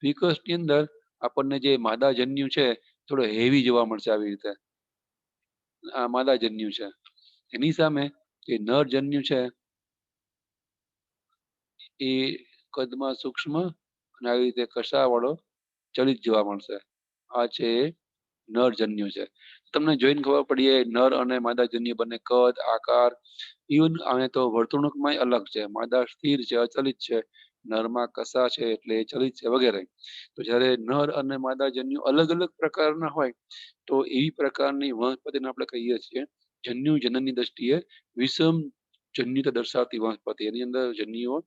ફ્યુકસ ની અંદર આપણને જે માદા જન્યુ છે થોડો હેવી જોવા મળશે, આવી રીતે આ માદા જન્યુ છે. એની સામે જે નર જન્યુ છે એ કદમાં સૂક્ષ્મ અને આવી રીતે કસાવાળો ચલિત જોવા મળશે. આ છે નર જન્યુ છે. તમને જોઈને ખબર પડીએ નર અને માદા જન્યુ બંને કદ, આકાર, ઇવન આને તો વર્તણૂકમાં અલગ છે. માદા સ્થિર છે, અચલિત છે, નરમાં કસા છે એટલે એ ચલિત છે વગેરે. તો જ્યારે નર અને માદા જન્યુ અલગ અલગ પ્રકારના હોય તો એવી પ્રકારની વનસ્પતિને આપણે કહીએ છીએ જન્યુ જનનની દ્રષ્ટિએ વિષમ જન્યુતા દર્શાવતી વનસ્પતિ. એની અંદર જન્યુઓ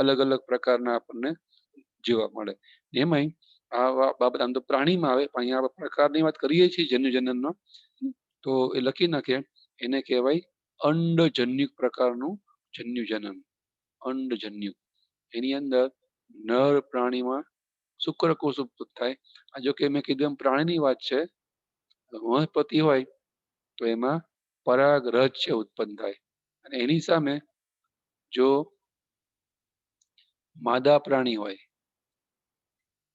અલગ અલગ પ્રકારના આપણને જોવા મળે. એમાંય આ બાબત આમ તો પ્રાણીમાં આવે, પણ અહીંયા આપણે પ્રકારની વાત કરીએ છીએ જન્યુ જનનનો, તો એ લખી નાખે, એને કહેવાય અંડજન્યુ પ્રકારનું જન્યુ જનન. અંડજન્યુ. એની અંદર નર પ્રાણીમાં શુક્રકોષ ઉત્પન્ન થાય. આ જો કે મેં કીધું એમ પ્રાણીની વાત છે. વનસ્પતિ હોય તો એમાં પરાગરજ છે ઉત્પન્ન થાય, અને એની સામે જો માદા પ્રાણી હોય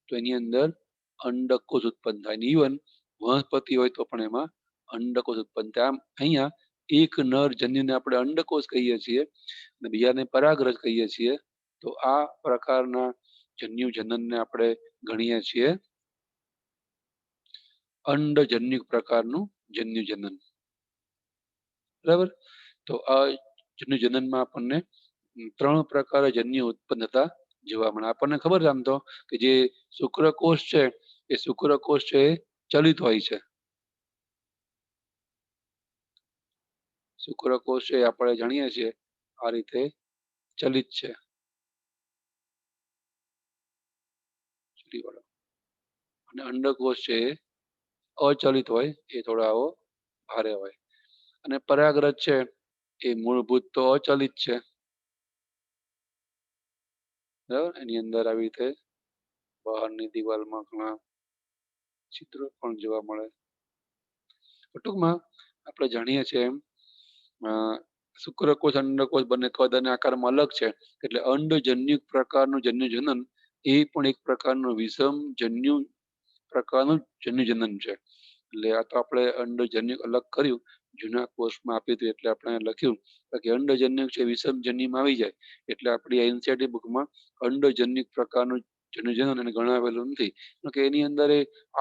તો એની અંદર અંડકોષ ઉત્પન્ન થાય. ઇવન વનસ્પતિ હોય તો પણ એમાં અંડકોષ ઉત્પન્ન થાય. આમ અહીંયા એક નર જન્યુને આપણે અંડકોષ કહીએ છીએ અને બીજાને પરાગરજ કહીએ છીએ. તો આ પ્રકારના જન્યુ જનનને આપણે ગણીએ છીએ અંડજન્યુ પ્રકારનું જન્યુ જનન. બરાબર. તો આ જન્યુ જનનમાં આપણને ત્રણ પ્રકારે જન્યુ ઉત્પન્ન થતા જોવા મળે. આપણને ખબર છે આમ તો કે જે શુક્રકોષ છે એ શુક્રકોષ છે એ ચલિત હોય છે. શુક્રકોષ છે આપણે જાણીએ છીએ આ રીતે ચલિત છે. અને અંડકોષ છે એ અચલિત હોય, એ થોડો આવો ભારે હોય. અને પરાગરજ છે એ મૂળભૂત તો અચલિત છે. બરાબર. એની અંદર આવી રીતે બહારની દિવાલમાં ઘણા ચિત્રો પણ જોવા મળે. ટૂંકમાં આપણે જાણીએ છીએ એમ શુક્રકોષ અંડકોષ બંને કદ અને આકારમાં અલગ છે, એટલે અંડજન્યુ પ્રકારનું જન્યુ જનન એ પણ એક પ્રકારનું વિષમ જન્યુ પ્રકારનું જન્યુ જનન છે. એટલે આ તો આપણે અંડજન્યુ અલગ કર્યું, જૂના કોર્સમાં આપ્યું હતું એટલે આપણે લખ્યું કે અંડજન્યુ છે વિષમ જન્યુમાં આવી જાય. એટલે આપણી એનસીઆરટી બુકમાં અંડજન્યુ પ્રકારનું જન્યુ જનન એને ગણાવેલું નથી. કે એની અંદર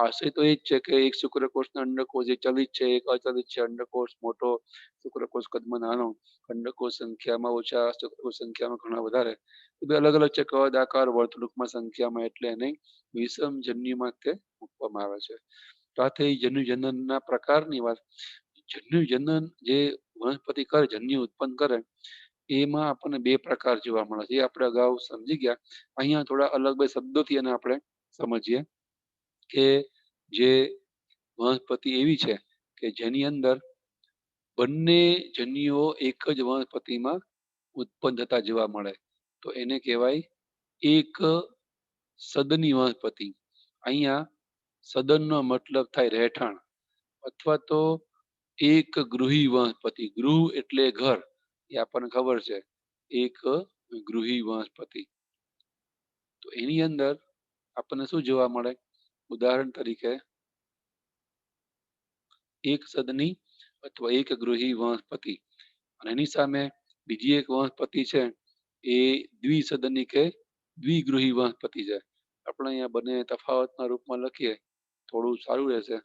આશય તો એ જ છે કે એક શુક્રકોષના અંડકોષ એ ચલિત છે, એક અચલિત છે. અંડકોષ મોટો, શુક્રકોષ કદમાં નાનો, અંડકોષ સંખ્યામાં ઓછા, શુક્રકોષ સંખ્યામાં ઘણા વધારે. એ અલગ અલગ છે કદ, આકાર, વર્તણૂકમાં, સંખ્યામાં, એટલે એને વિષમ જન્યુમાં તે મૂકવામાં આવે છે. તો આ થઈ જન્યુ જનનના પ્રકારની વાત. જન્યુ જનન જે વનસ્પતિ કરે, જન્યુ ઉત્પન્ન કરે, એમાં આપણને બે પ્રકાર જોવા મળે છે. એ આપણે અગાઉ સમજી ગયા. અહીંયા થોડા અલગ બે શબ્દોથી એને આપણે સમજીએ કે જે વનસ્પતિ એવી છે કે જેની અંદર બંને જન્યુઓ એક જ વનસ્પતિમાં ઉત્પન્ન થતા જોવા મળે તો એને કહેવાય એક સદની વનસ્પતિ. અહીંયા સદનનો મતલબ થાય રહેઠાણ અથવા તો એક ગૃહી વનસ્પતિ. ગૃહ એટલે ઘર, એ આપણને ખબર છે. એક ગૃહી વનસ્પતિ. તો એની અંદર આપણને શું જોવા મળે? ઉદાહરણ તરીકે એક સદની અથવા એક ગૃહી વનસ્પતિ, અને એની સામે બીજી એક વનસ્પતિ છે એ દ્વિસદની કે દ્વિગૃહી વનસ્પતિ છે. આપણે અહીંયા બંને તફાવતના રૂપમાં લખીએ થોડું સારું રહેશે.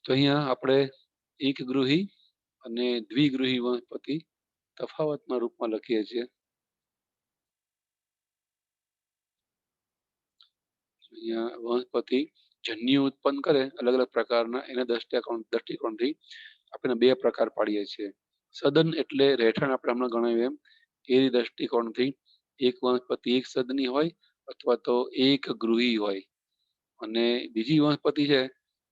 તો અહીંયા આપણે એક ગૃહી અને દ્વિગૃહી વનસ્પતિ તફાવતના રૂપમાં લખીએ છીએ. અહીંયા વનસ્પતિ જન્યુ ઉત્પન્ન કરે અલગ અલગ પ્રકારના, એના દ્રષ્ટિકોણથી આપણે બે પ્રકાર પાડીએ છીએ. સદન એટલે રહેઠાણ, આપણે હમણાં ગણાવ્યું એમ, એ દ્રષ્ટિકોણથી એક વનસ્પતિ એક સદની હોય અથવા તો એક ગૃહી હોય, અને બીજી વનસ્પતિ છે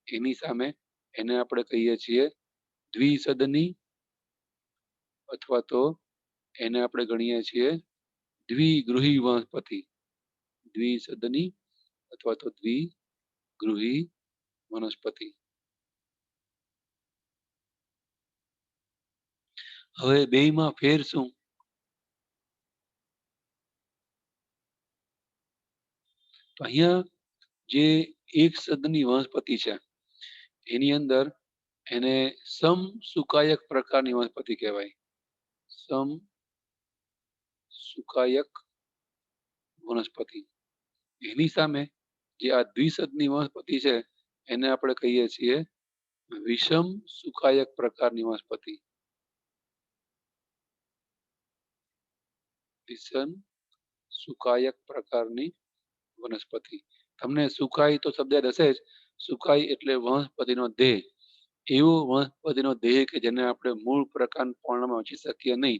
એની સામે એને આપણે કહીએ છીએ દ્વિસદની અથવા તો એને આપણે ગણીએ છીએ દ્વિગૃહી વનસ્પતિ. દ્વિસદની અથવા તો દ્વિગૃહી વનસ્પતિ. હવે બેયમાં ફેર શું? તો અહીંયા જે એક સદની વનસ્પતિ છે એની અંદર એને સમસુકાયક પ્રકારની વનસ્પતિ કહેવાય. સમસુકાયક વનસ્પતિ. એની સામે જે આ દ્વિસદની વનસ્પતિ છે એને આપણે કહીએ છીએ વિષમ સુખાયક પ્રકારની વનસ્પતિ. વિષમ સુખાયક પ્રકારની વનસ્પતિ. તમને સુખાઈ તો શબ્દ યાદ હશે જ. સુખાઈ એટલે વનસ્પતિનો દેહ. એવો વનસ્પતિનો દેહ કે જેને આપણે મૂળ પ્રકાર પર્ણમાં વાંચી શકીએ નહીં,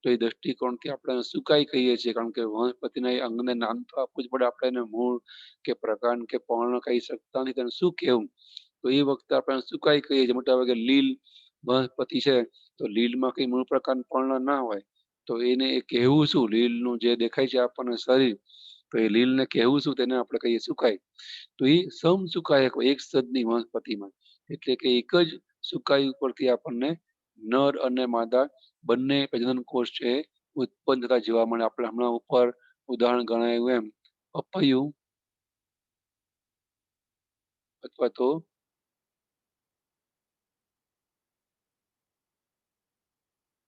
તો એ દ્રષ્ટિકોણથી આપણે સુકાઈ કહીએ છીએ. કારણ કે વનસ્પતિના એ અંગને નામ તો આપવું જ પડે. આપણે એને મૂળ કે પ્રકાંડ કે પર્ણ કહી શકતા નથી, તેને શું કહેવું? તો એ વખતે આપણે સુકાઈ કહીએ છીએ. મોટા ભાગે લીલ વનસ્પતિ છે તો લીલમાં કઈ મૂળ પ્રકાર પર્ણ ના હોય, તો એને એ કહેવું શું? લીલનું જે દેખાય છે આપણને શરીર, તો એ લીલને કહેવું શું? તેને આપણે કહીએ સુકાઈ. તો એ સમસુકાયક એક સદની વનસ્પતિમાં, એટલે કે એક જ સુકાઈ ઉપરથી આપણને નર અને માદા બંને પ્રજનન કોષ છે ઉત્પન્ન થતા જોવા મળે. આપણે હમણાં ઉપર ઉદાહરણ ગણાયું એમ પપૈયું અથવા તો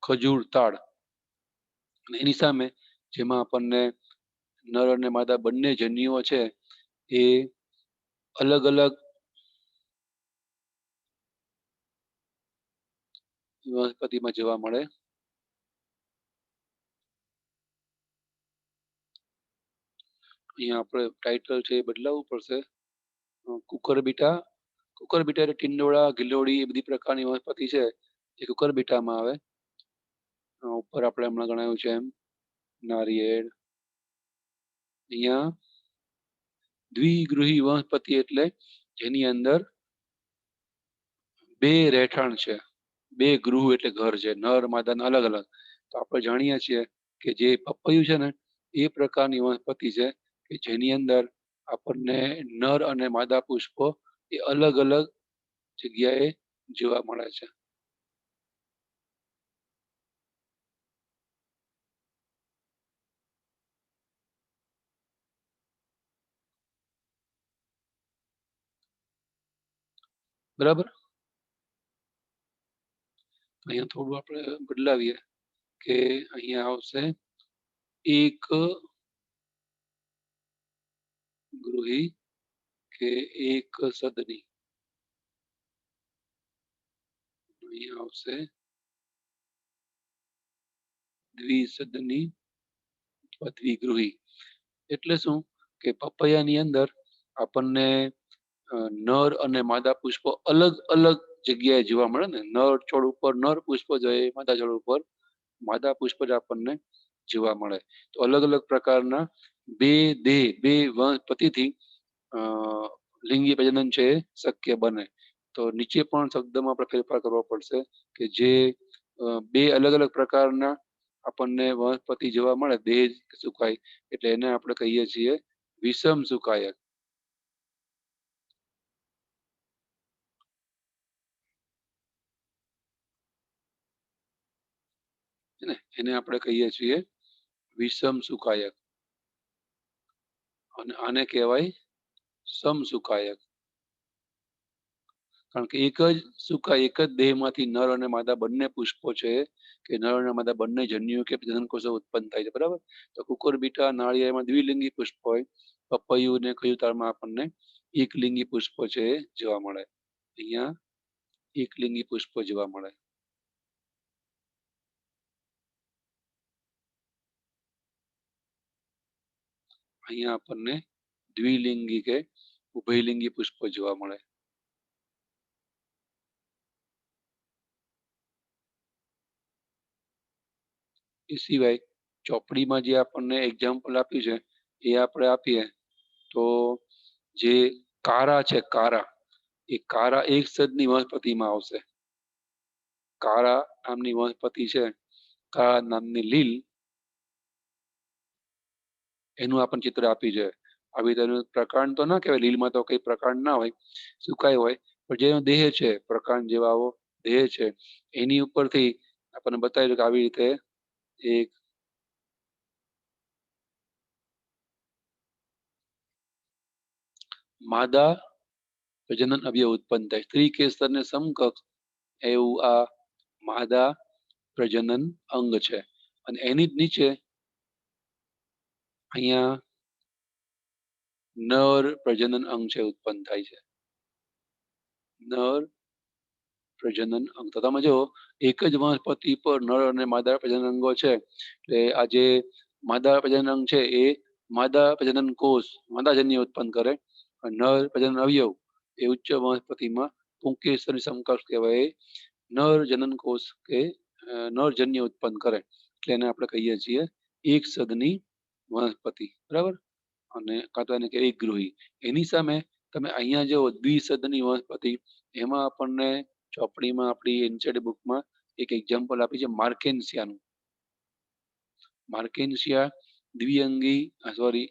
ખજૂર તાડ, અને એની સામે જેમાં આપણને નર અને માદા બંને જન્યુઓ છે એ અલગ અલગ વનસ્પતિમાં જોવા મળે. અહીંયા આપણે ટાઇટલ છે એ બદલાવવું પડશે. કુકરબીટા. કુકરબીટા એટલે ટિંડોળા, ગિલોડી એ બધી પ્રકારની વનસ્પતિ છે એ કુકરબીટામાં આવે. ઉપર આપણે હમણાં ગણાવ્યું છે એમ નારિયેળ. અહીંયા દ્વિગૃહી વનસ્પતિ એટલે જેની અંદર બે રહેઠાણ છે, બે ગૃહ એટલે ઘર છે, નર માદા અલગ અલગ. તો આપણે જાણીએ છીએ કે જે પપૈયું છે ને એ પ્રકારની વનસ્પતિ છે કે જેની અંદર આપણને નર અને માદા પુષ્પો એ અલગ અલગ જગ્યાએ જોવા મળે છે. બરાબર. અહીંયા થોડું આપણે બદલાવીએ કે અહીંયા આવશે એક ગૃહી કે એક સદની. અહીંયા આવશે દ્વિસદની અથવા દ્વિગૃહી. એટલે શું કે પપૈયાની અંદર આપણને નર અને માદા પુષ્પો અલગ અલગ જગ્યાએ જોવા મળે ને, નર છોડ ઉપર નર પુષ્પ જોઈએ, માદા છોડ ઉપર માદા પુષ્પ જ આપણને જોવા મળે. તો અલગ અલગ પ્રકારના બે દેહ, બે વનસ્પતિથી લિંગી પ્રજનન છે એ શક્ય બને. તો નીચે પણ શબ્દમાં આપણે ફેરફાર કરવો પડશે કે જે બે અલગ અલગ પ્રકારના આપણને વનસ્પતિ જોવા મળે, દેહ સુકાય, એટલે એને આપણે કહીએ છીએ વિષમ સુકાયક. એને આપણે કહીએ છીએ વિષમ સુકાયક, અને આને કહેવાય સમસુકાયક. કારણ કે એક જ સુકાય, એક જ દેહમાંથી નર અને માદા બંને પુષ્પો છે કે નર અને માદા બંને જન્યુ કે જનનકોષો ઉત્પન્ન થાય છે, બરાબર. તો કુકુરબીટા નાળિયેરમાં દ્વિલિંગી પુષ્પ હોય, પપૈયું ને ખજૂરતાળમાં આપણને એકલિંગી પુષ્પો છે એ જોવા મળે. અહીંયા એકલિંગી પુષ્પો જોવા મળે. અહીંયા આપણને દ્વિલિંગી કે ઉભયલિંગી પુષ્પો જોવા મળે. એ સિવાય ચોપડીમાં જે આપણને એક્ઝામ્પલ આપ્યું છે એ આપણે આપીએ તો જે કારા છે, કારા, એ કારા એક સદની વનસ્પતિમાં આવશે. કારા નામની વનસ્પતિ છે, કારા નામની લીલ, એનું આપણને ચિત્ર આપ્યું છે. આવી રીતે પ્રકાંડ તો ના કહેવાય, લીલમાં તો કઈ પ્રકાંડ ના હોય, સુકાય હોય, પણ જેનો દેહ છે, પ્રકાંડ જેવા આવો દેહ છે, એની ઉપરથી આપણને બતાવ્યું કે આવી રીતે એક માદા પ્રજનન અવયવ ઉત્પન્ન થાય. સ્ત્રી કેસરને સમકક્ષ એવું આ માદા પ્રજનન અંગ છે. અને એની જ નીચે અહીંયા નર પ્રજનન અંગ છે, ઉત્પન્ન થાય છે. નર પ્રજનન અંગ. તો તમે જો એક જ વનસ્પતિ પર નર અને માદા પ્રજનન અંગો છે, એટલે આ જે માદા પ્રજનન અંગ છે એ માદા પ્રજનન કોષ, માદાજન્ય ઉત્પન્ન કરે, અને નર પ્રજનન અવયવ એ ઉચ્ચ વનસ્પતિમાં પુંકેસરની સમકક્ષ કહેવાય, નર જનન કોષ કે નરજન્ય ઉત્પન્ન કરે, એટલે એને આપણે કહીએ છીએ એક સદની વનસ્પતિ, બરાબર. અને કાં તો એને કે એક ગૃહી. એની સામે તમે અહીંયા જો દ્વિસદની વનસ્પતિ, એમાં આપણને ચોપડીમાં આપણી એનસીઈઆરટી બુકમાં એક એક્ઝામ્પલ આપી છે માર્કેન્સિયાનું. માર્કેન્સિયા દ્વિઅંગી સોરી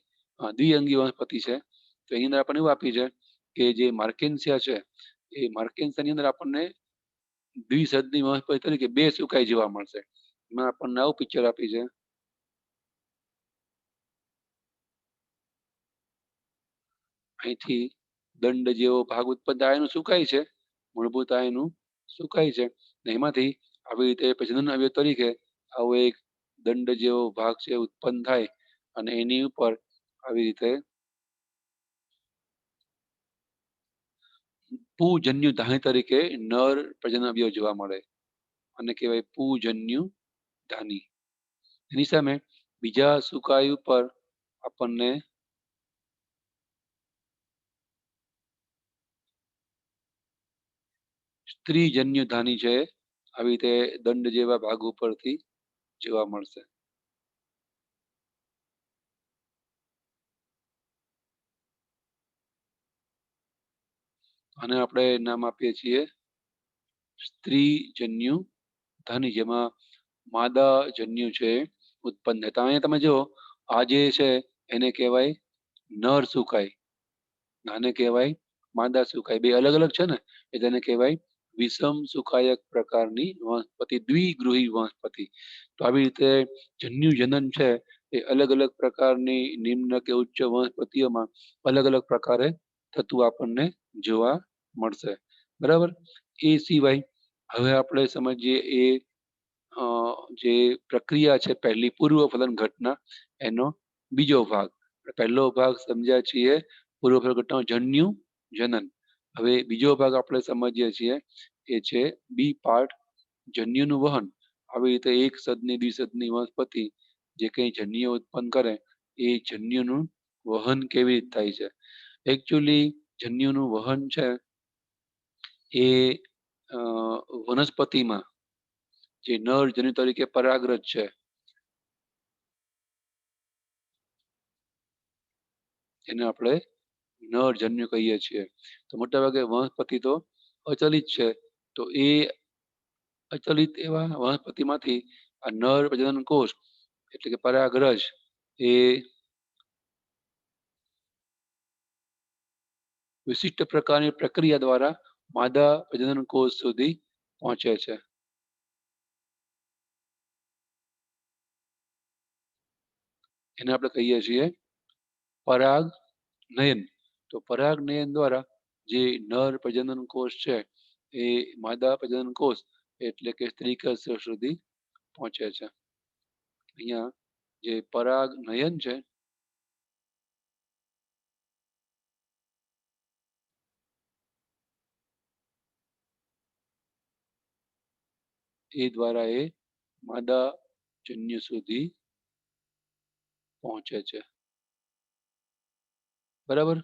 દ્વિઅંગી વનસ્પતિ છે. તો એની અંદર આપણને એવું આપી છે કે જે માર્કેન્સિયા છે એ માર્કેન્સિયાની અંદર આપણને દ્વિસદની વનસ્પતિ તરીકે બે સુકાઈ જોવા મળશે. એમાં આપણને આવું પિક્ચર આપી છે. અહીંથી દંડ જેવો ભાગ ઉત્પન્ન થાય, એનું સુકાય છે, મૂળભૂત એનું સુકાય છે. ને એમાંથી આવી રીતે પ્રજનન અવયવ તરીકે આવો એક દંડ જેવો ભાગ છે ઉત્પન્ન થાય, અને એની ઉપર આવી રીતે પૂજન્યુ ધાની તરીકે નર પ્રજનન અવયવ જોવા મળે, અને કહેવાય પૂજન્યુ ધાની. એની સામે બીજા સુકાઈ ઉપર આપણને સ્ત્રીજન્યુ ધાની છે, આવી રીતે દંડ જેવા ભાગ ઉપરથી જોવા મળશે. અને આપણે નામ આપીએ છીએ સ્ત્રીજન્યુ ધાની, જેમાં માદા જન્યુ છે ઉત્પન્ન થાય. અહીંયા તમે જો આ જે છે એને કહેવાય નર સુકાય, આને કહેવાય માદા સુકાય. બે અલગ અલગ છે ને, એ તેને કહેવાય વિષમ સુખાયક પ્રકારની વનસ્પતિ, દ્વિગૃહી વનસ્પતિ. તો આવી રીતે જન્યુ જનન છે એ અલગ અલગ પ્રકારની નિમ્ન કે ઉચ્ચ વનસ્પતિઓમાં અલગ અલગ પ્રકારે થતું આપણને જોવા મળશે, બરાબર. એ સિવાય હવે આપણે સમજીએ એ જે પ્રક્રિયા છે પહેલી પૂર્વ ફલન ઘટના, એનો બીજો ભાગ. પહેલો ભાગ સમજ્યા છીએ પૂર્વ ફલન ઘટના જન્યુ જનન. હવે બીજો ભાગ આપણે સમજીએ છીએ એ છે બી પાર્ટ, જન્યુનું વહન. આવી રીતે એક સદની દ્વિસદની વનસ્પતિ જે કઈ જન્યુ ઉત્પન્ન કરે એ જન્યુનું વહન કેવી રીતે થાય છે. એકચ્યુઅલી જન્યુનું વહન છે એ વનસ્પતિમાં જે નરજન્યુ તરીકે પરાગરજ છે એને આપણે નરજન્યુ કહીએ છીએ. તો મોટા ભાગે વનસ્પતિ તો અચલિત છે, તો એ અચલિત એવા વનસ્પતિમાંથી આ નર પ્રજનન કોષ એટલે કે પરાગરજ એ વિશિષ્ટ પ્રકારની પ્રક્રિયા દ્વારા માદા પ્રજનન કોષ સુધી પહોંચે છે. એને આપણે કહીએ છીએ પરાગ નયન. તો પરાગ નયન દ્વારા જે નર પ્રજનન કોષ છે એ માદા પ્રજનન કોષ એટલે કે સ્ત્રીકર સુધી પહોંચે છે. અહીંયા જે પરાગ નયન છે એ દ્વારા એ માદા જન્યુ સુધી પહોંચે છે. બરાબર.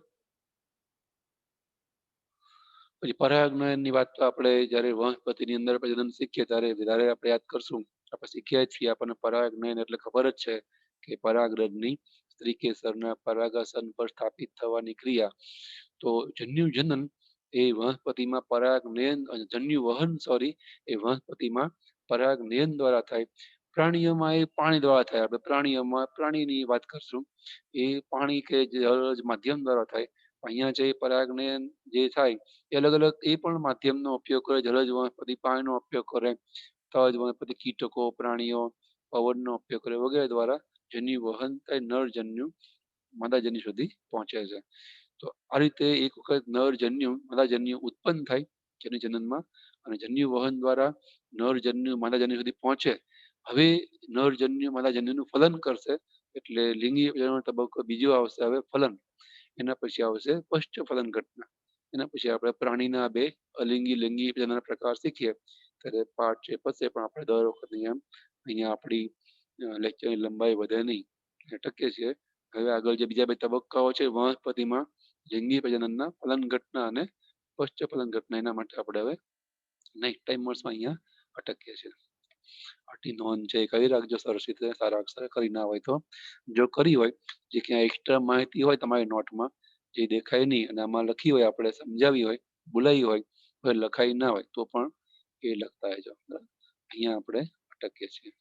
પછી પરાગનયનની વાત તો આપણે જ્યારે વનસ્પતિની અંદર પ્રજનન શીખીએ ત્યારે વધારે આપણે યાદ કરશું. આપણે શીખ્યા છીએ, આપણને પરાગનયન એટલે ખબર જ છે કે પરાગરજની સ્ત્રીકેસરના પરાગાસન પર સ્થાપિત થવાની ક્રિયા. તો જન્યુ જનન એ વનસ્પતિમાં પરાગનયન જન્યુ વહન એ વનસ્પતિમાં પરાગનયન દ્વારા થાય. પ્રાણીઓમાં એ પાણી દ્વારા થાય. આપણે પ્રાણીઓમાં પ્રાણીની વાત કરશું, એ પાણી કે જલજ માધ્યમ દ્વારા થાય. અહીંયા જે પરાગનયન જે થાય એ અલગ અલગ એ પણ માધ્યમનો ઉપયોગ કરે. જલજ વનસ્પતિ પાણીનો ઉપયોગ કરે, તજ વનસ્પતિ કીટકો પ્રાણીઓ પવનનો ઉપયોગ કરે વગેરે દ્વારા જન્યુ વહન થાય, નરજન્યુ માદાજન્યુ સુધી પહોંચે છે. તો આ રીતે એક વખત નરજન્યુ માદાજન્યુ ઉત્પન્ન થાય જન્યજનનમાં, અને જન્યુ વહન દ્વારા નરજન્યુ માદાજન્યુ સુધી પહોંચે. હવે નરજન્યુ માદાજન્યુનું ફલન કરશે એટલે લિંગી તબક્કો બીજો આવશે. હવે ફલન, એના પછી આવશે પશ્ચ ફલન ઘટના. એના પછી આપણે પ્રાણીના બે અલિંગી લિંગી પ્રજનનના પ્રકાર શીખીએ ત્યારે પાઠ છે પતે, પણ આપણે દર વખત અહીંયા આપણી લેક્ચરની લંબાઈ વધે નહીં, અટકીએ છીએ. હવે આગળ જે બીજા બે તબક્કાઓ છે વનસ્પતિમાં લિંગી પ્રજનનના ફલન ઘટના અને પશ્ચ ફલન ઘટના, એના માટે આપણે હવે નેક્સ્ટ ટાઈમર્સમાં અહીંયા અટકીએ છીએ. આટલી નોંધ છે એ કરી રાખજો સરસ રીતે, સારા અક્ષરે કરી ના હોય તો. જો કરી હોય, જે ક્યાં એક્સ્ટ્રા માહિતી હોય તમારી નોટમાં જે દેખાય નહીં અને આમાં લખી હોય, આપણે સમજાવી હોય, બોલાવી હોય, લખાઈ ના હોય તો પણ એ લખતા રહેજો. અહીંયા આપણે અટકીએ છીએ.